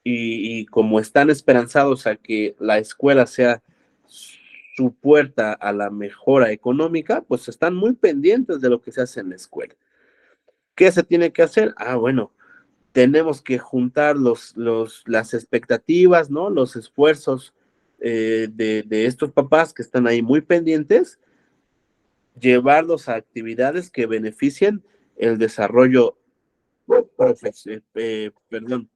y como están esperanzados a que la escuela sea su puerta a la mejora económica, pues están muy pendientes de lo que se hace en la escuela. ¿Qué se tiene que hacer? Ah, bueno, tenemos que juntar las expectativas, ¿no? Los esfuerzos de estos papás que están ahí muy pendientes, llevarlos a actividades que beneficien el desarrollo, perdón,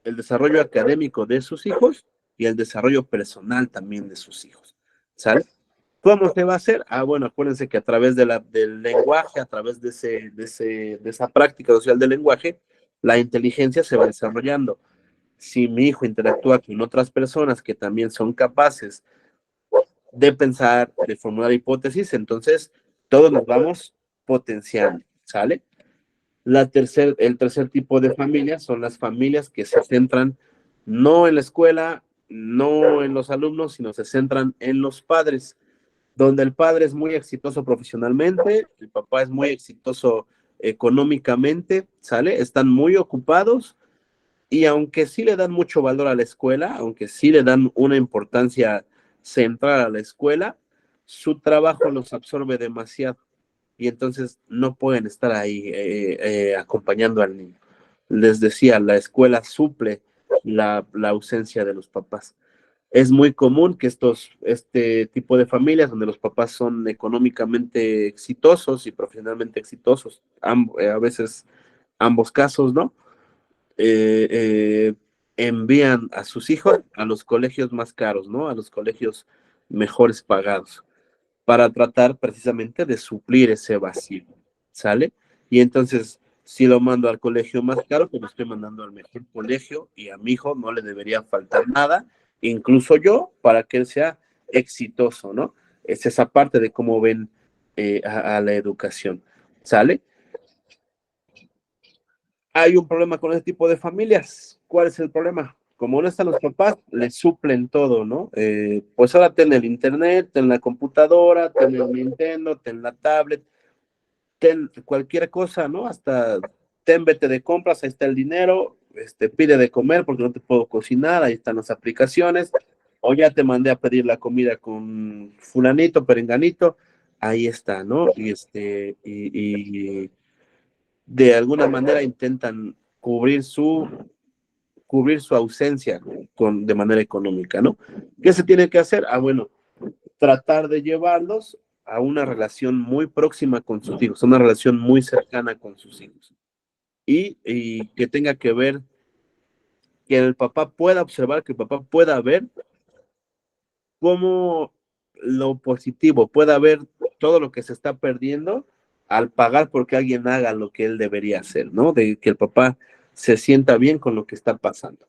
el desarrollo académico de sus hijos y el desarrollo personal también de sus hijos, ¿sale? ¿Cómo se va a hacer? Ah, bueno, acuérdense que a través del lenguaje, a través de esa práctica social del lenguaje, la inteligencia se va desarrollando. Si mi hijo interactúa con otras personas que también son capaces de pensar, de formular hipótesis, entonces todos nos vamos potenciando, ¿sale? El tercer tipo de familias son las familias que se centran no en la escuela, no en los alumnos, sino se centran en los padres, donde el padre es muy exitoso profesionalmente, el papá es muy exitoso económicamente, ¿sale? Están muy ocupados y aunque sí le dan mucho valor a la escuela, aunque sí le dan una importancia central a la escuela, su trabajo los absorbe demasiado y entonces no pueden estar ahí acompañando al niño. Les decía, la escuela suple la ausencia de los papás. Es muy común que este tipo de familias donde los papás son económicamente exitosos y profesionalmente exitosos, a veces ambos casos, ¿no? Eh, eh, envían a sus hijos a los colegios más caros, ¿no? A los colegios mejores pagados, para tratar precisamente de suplir ese vacío, ¿sale? Y entonces, si lo mando al colegio más caro, pues lo estoy mandando al mejor colegio y a mi hijo no le debería faltar nada, incluso yo, para que él sea exitoso, ¿no? Es esa parte de cómo ven a la educación, ¿sale? Hay un problema con ese tipo de familias. ¿Cuál es el problema? Como no están los papás, les suplen todo, ¿no? Pues ahora ten el internet, ten la computadora, ten el Nintendo, ten la tablet, ten cualquier cosa, ¿no? Hasta ten, vete de compras, ahí está el dinero, pide de comer porque no te puedo cocinar, ahí están las aplicaciones, o ya te mandé a pedir la comida con fulanito, perenganito, ahí está, ¿no? Y de alguna manera intentan cubrir su ausencia de manera económica, ¿no? ¿Qué se tiene que hacer? Ah, bueno, tratar de llevarlos a una relación muy próxima con sus hijos, una relación muy cercana con sus hijos. Y que tenga que ver, que el papá pueda observar, que el papá pueda ver cómo lo positivo, pueda ver todo lo que se está perdiendo al pagar porque alguien haga lo que él debería hacer, ¿no? De que el papá se sienta bien con lo que está pasando.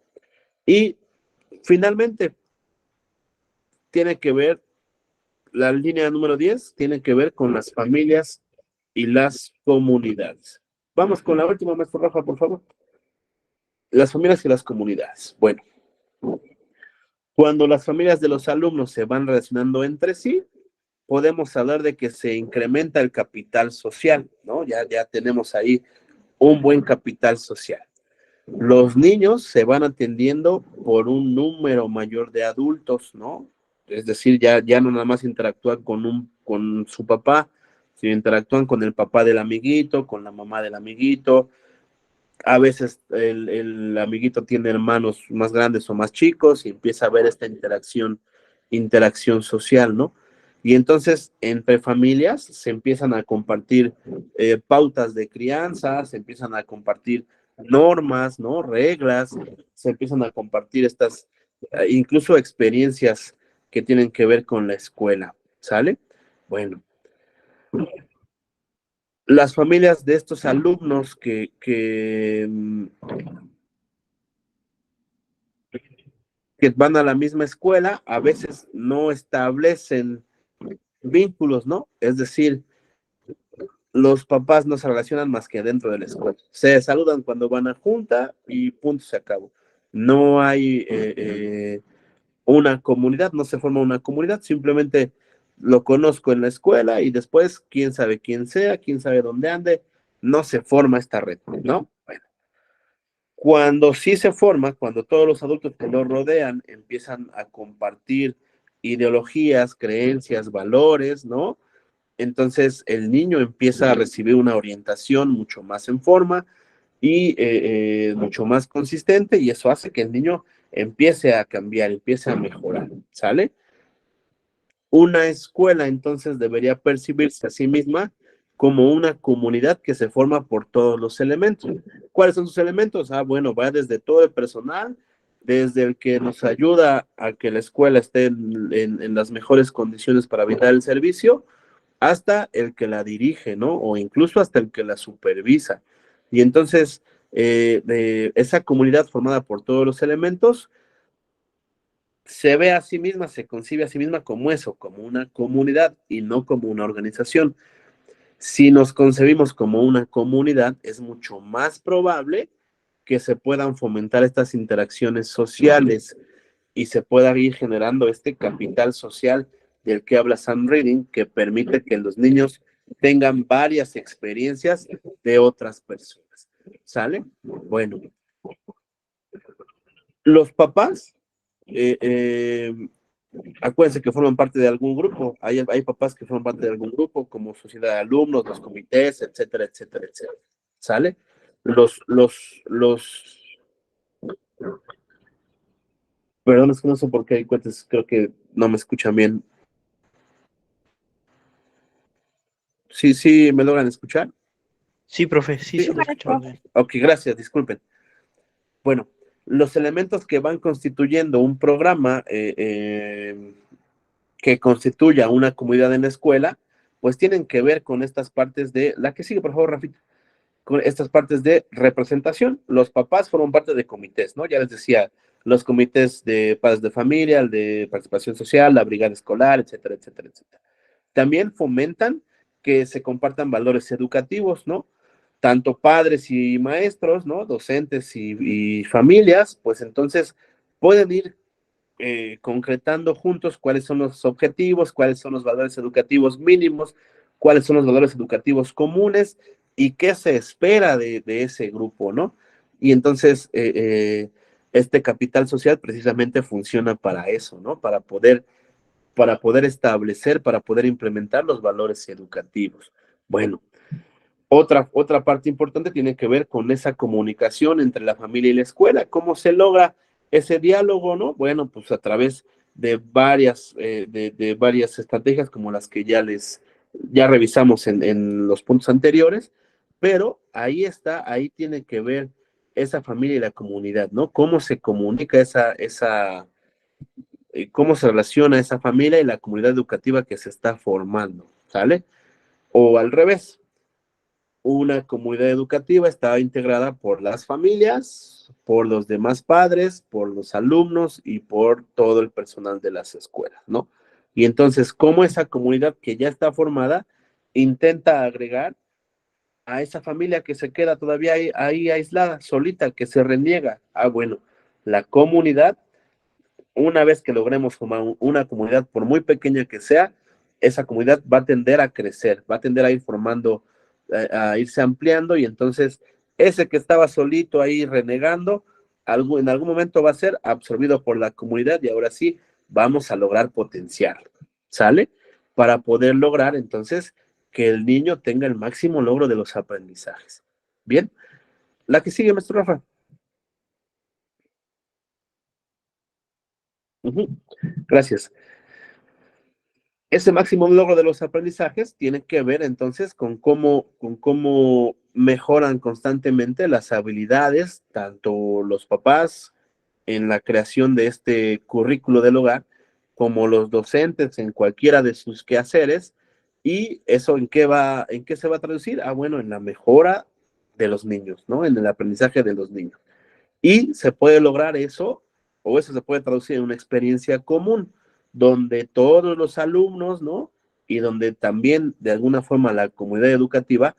Y finalmente, tiene que ver, la línea número 10 tiene que ver con las familias y las comunidades. Vamos con la última, maestro Rafa, por favor. Las familias y las comunidades. Bueno, cuando las familias de los alumnos se van relacionando entre sí, podemos hablar de que se incrementa el capital social, ¿no? Ya tenemos ahí un buen capital social. Los niños se van atendiendo por un número mayor de adultos, ¿no? Es decir, ya no nada más interactúan con su papá, sino interactúan con el papá del amiguito, con la mamá del amiguito. A veces el amiguito tiene hermanos más grandes o más chicos y empieza a haber esta interacción social, ¿no? Y entonces entre familias se empiezan a compartir pautas de crianza, se empiezan a compartir normas, ¿no? Reglas, se empiezan a compartir estas, incluso experiencias que tienen que ver con la escuela, ¿sale? Bueno, las familias de estos alumnos que van a la misma escuela, a veces no establecen vínculos, ¿no? Es decir, los papás no se relacionan más que dentro de la escuela. Se saludan cuando van a junta y punto, se acabó. No hay una comunidad, no se forma una comunidad, simplemente lo conozco en la escuela y después quién sabe quién sea, quién sabe dónde ande, no se forma esta red, ¿no? Bueno, cuando sí se forma, cuando todos los adultos que lo rodean empiezan a compartir ideologías, creencias, valores, ¿no? Entonces el niño empieza a recibir una orientación mucho más en forma y mucho más consistente, y eso hace que el niño empiece a cambiar, empiece a mejorar, ¿sale? Una escuela entonces debería percibirse a sí misma como una comunidad que se forma por todos los elementos. ¿Cuáles son sus elementos? Ah, bueno, va desde todo el personal, desde el que nos ayuda a que la escuela esté en las mejores condiciones para brindar el servicio, hasta el que la dirige, ¿no? O incluso hasta el que la supervisa. Y entonces, esa comunidad formada por todos los elementos se ve a sí misma, se concibe a sí misma como eso, como una comunidad y no como una organización. Si nos concebimos como una comunidad, es mucho más probable que se puedan fomentar estas interacciones sociales y se pueda ir generando este capital social del que habla Sam Reading, que permite que los niños tengan varias experiencias de otras personas. ¿Sale? Bueno, los papás, eh, eh, acuérdense que forman parte de algún grupo. Hay papás que forman parte de algún grupo, como sociedad de alumnos, los comités, etcétera, etcétera, etcétera. ¿Sale? Los, perdón, es que no sé por qué hay cuentas, creo que no me escuchan bien. Sí, sí, ¿me logran escuchar? Sí, profe, sí, Sí, sí, lo escuchamos bien. ok, gracias, disculpen. Bueno, los elementos que van constituyendo un programa que constituya una comunidad en la escuela, pues tienen que ver con estas partes de, la que sigue, por favor, Rafita, con estas partes de representación. Los papás forman parte de comités, ¿no? Ya les decía, los comités de padres de familia, el de participación social, la brigada escolar, etcétera, etcétera, etcétera. También fomentan que se compartan valores educativos, ¿no? Tanto padres y maestros, ¿no? Docentes y familias, pues entonces pueden ir concretando juntos cuáles son los objetivos, cuáles son los valores educativos mínimos, cuáles son los valores educativos comunes y qué se espera de ese grupo, ¿no? Y entonces este capital social precisamente funciona para eso, ¿no? Para poder establecer, para poder implementar los valores educativos. Bueno, otra parte importante tiene que ver con esa comunicación entre la familia y la escuela. ¿Cómo se logra ese diálogo, no? Bueno, pues a través de de varias estrategias como las que ya revisamos en los puntos anteriores, pero ahí está, ahí tiene que ver esa familia y la comunidad, ¿no? Cómo se comunica cómo se relaciona esa familia y la comunidad educativa que se está formando, ¿sale? O al revés, una comunidad educativa está integrada por las familias, por los demás padres, por los alumnos y por todo el personal de las escuelas, ¿no? Y entonces, ¿cómo esa comunidad que ya está formada intenta agregar a esa familia que se queda todavía ahí aislada, solita, que se reniega? Ah, bueno, la comunidad, una vez que logremos formar una comunidad, por muy pequeña que sea, esa comunidad va a tender a crecer, va a tender a ir formando, a irse ampliando y entonces ese que estaba solito ahí renegando, en algún momento va a ser absorbido por la comunidad y ahora sí vamos a lograr potenciarlo, ¿sale? Para poder lograr entonces que el niño tenga el máximo logro de los aprendizajes. Bien, la que sigue, maestro Rafa. Gracias. Ese máximo logro de los aprendizajes tiene que ver entonces con cómo mejoran constantemente las habilidades, tanto los papás en la creación de este currículo del hogar, como los docentes en cualquiera de sus quehaceres, y eso en qué se va a traducir? Ah, bueno, en la mejora de los niños, ¿no? En el aprendizaje de los niños. Y se puede lograr eso, o eso se puede traducir en una experiencia común, donde todos los alumnos, ¿no? Y donde también de alguna forma la comunidad educativa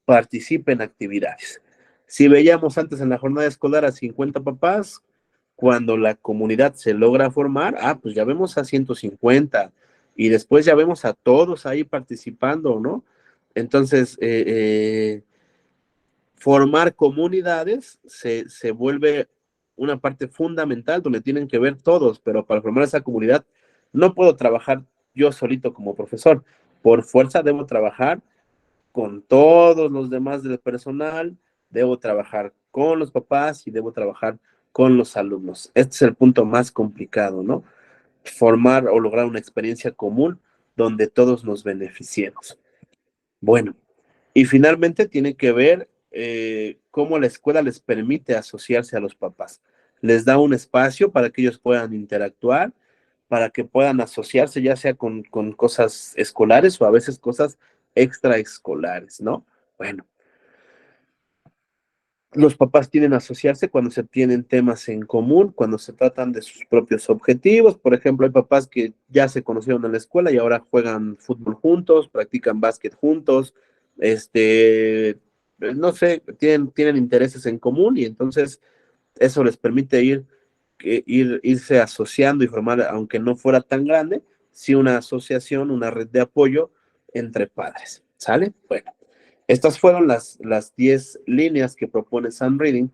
participe en actividades. Si veíamos antes en la jornada escolar a 50 papás, cuando la comunidad se logra formar, pues ya vemos a 150 y después ya vemos a todos ahí participando, ¿no? Entonces, formar comunidades se vuelve una parte fundamental donde tienen que ver todos, pero para formar esa comunidad no puedo trabajar yo solito como profesor. Por fuerza debo trabajar con todos los demás del personal, debo trabajar con los papás y debo trabajar con los alumnos. Este es el punto más complicado, ¿no? Formar o lograr una experiencia común donde todos nos beneficiemos. Bueno, y finalmente tiene que ver cómo la escuela les permite asociarse a los papás. Les da un espacio para que ellos puedan interactuar, para que puedan asociarse ya sea con cosas escolares o a veces cosas extraescolares, ¿no? Bueno, los papás tienen que asociarse cuando se tienen temas en común, cuando se tratan de sus propios objetivos. Por ejemplo, hay papás que ya se conocieron en la escuela y ahora juegan fútbol juntos, practican básquet juntos, no sé, tienen intereses en común y entonces eso les permite irse asociando y formar, aunque no fuera tan grande, sí una asociación, una red de apoyo entre padres. ¿Sale? Bueno, estas fueron las 10 líneas que propone Sam Reading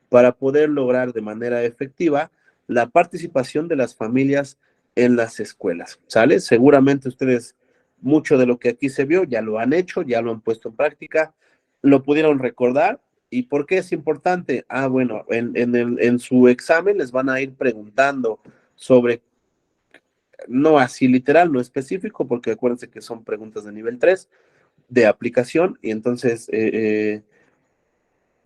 para poder lograr de manera efectiva la participación de las familias en las escuelas. ¿Sale? Seguramente ustedes, mucho de lo que aquí se vio, ya lo han hecho, ya lo han puesto en práctica, lo pudieron recordar. ¿Y por qué es importante? Bueno, en su examen les van a ir preguntando sobre, no así literal, no específico, porque acuérdense que son preguntas de nivel 3 de aplicación, y entonces,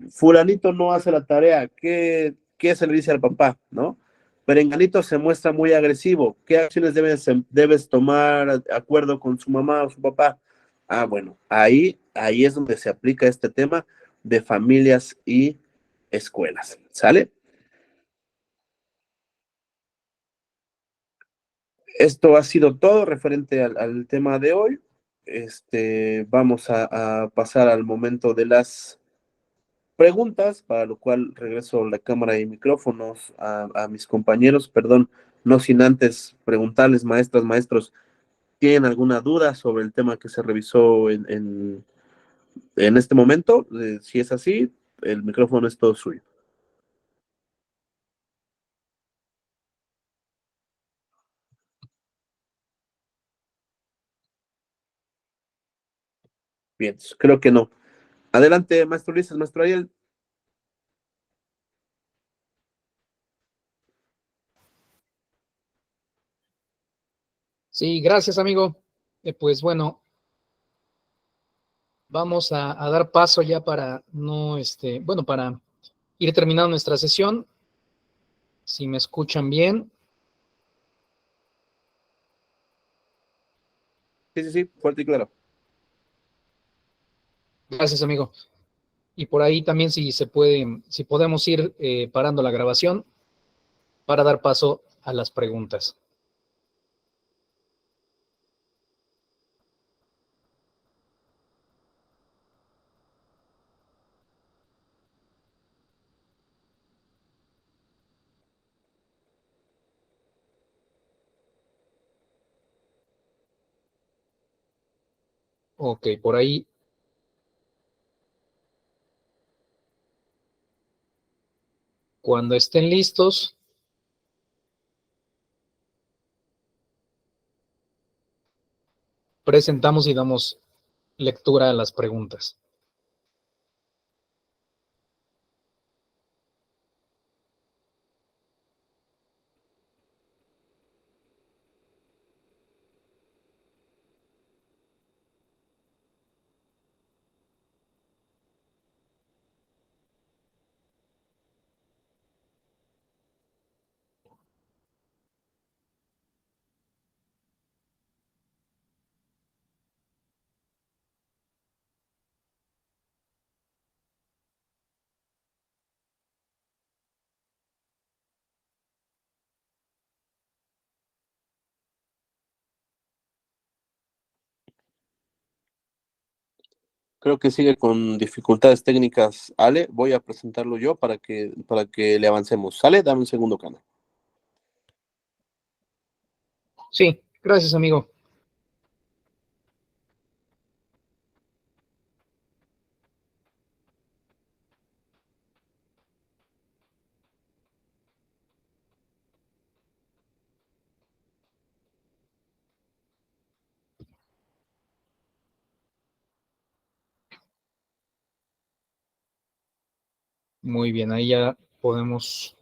fulanito no hace la tarea, ¿qué se le dice al papá, no? Perenganito se muestra muy agresivo, ¿qué acciones debes tomar de acuerdo con su mamá o su papá? Bueno, ahí es donde se aplica este tema de familias y escuelas, ¿sale? Esto ha sido todo referente al tema de hoy. Vamos a pasar al momento de las preguntas, para lo cual regreso la cámara y micrófonos a mis compañeros, perdón, no sin antes preguntarles, maestras, maestros, ¿tienen alguna duda sobre el tema que se revisó en este momento? Si es así, el micrófono es todo suyo. Bien, creo que no. Adelante, maestro Luis, maestro Ariel. Sí, gracias, amigo. Pues bueno, vamos a dar paso ya para no, bueno, para ir terminando nuestra sesión. Si me escuchan bien. Sí, sí, sí, fuerte y claro. Gracias, amigo. Y por ahí también si podemos ir parando la grabación para dar paso a las preguntas. Ok, por ahí. Cuando estén listos, presentamos y damos lectura a las preguntas. Creo que sigue con dificultades técnicas, Ale. Voy a presentarlo yo para que le avancemos. ¿Sale? Dame un segundo, Cana. Sí, gracias, amigo. Muy bien, ahí ya podemos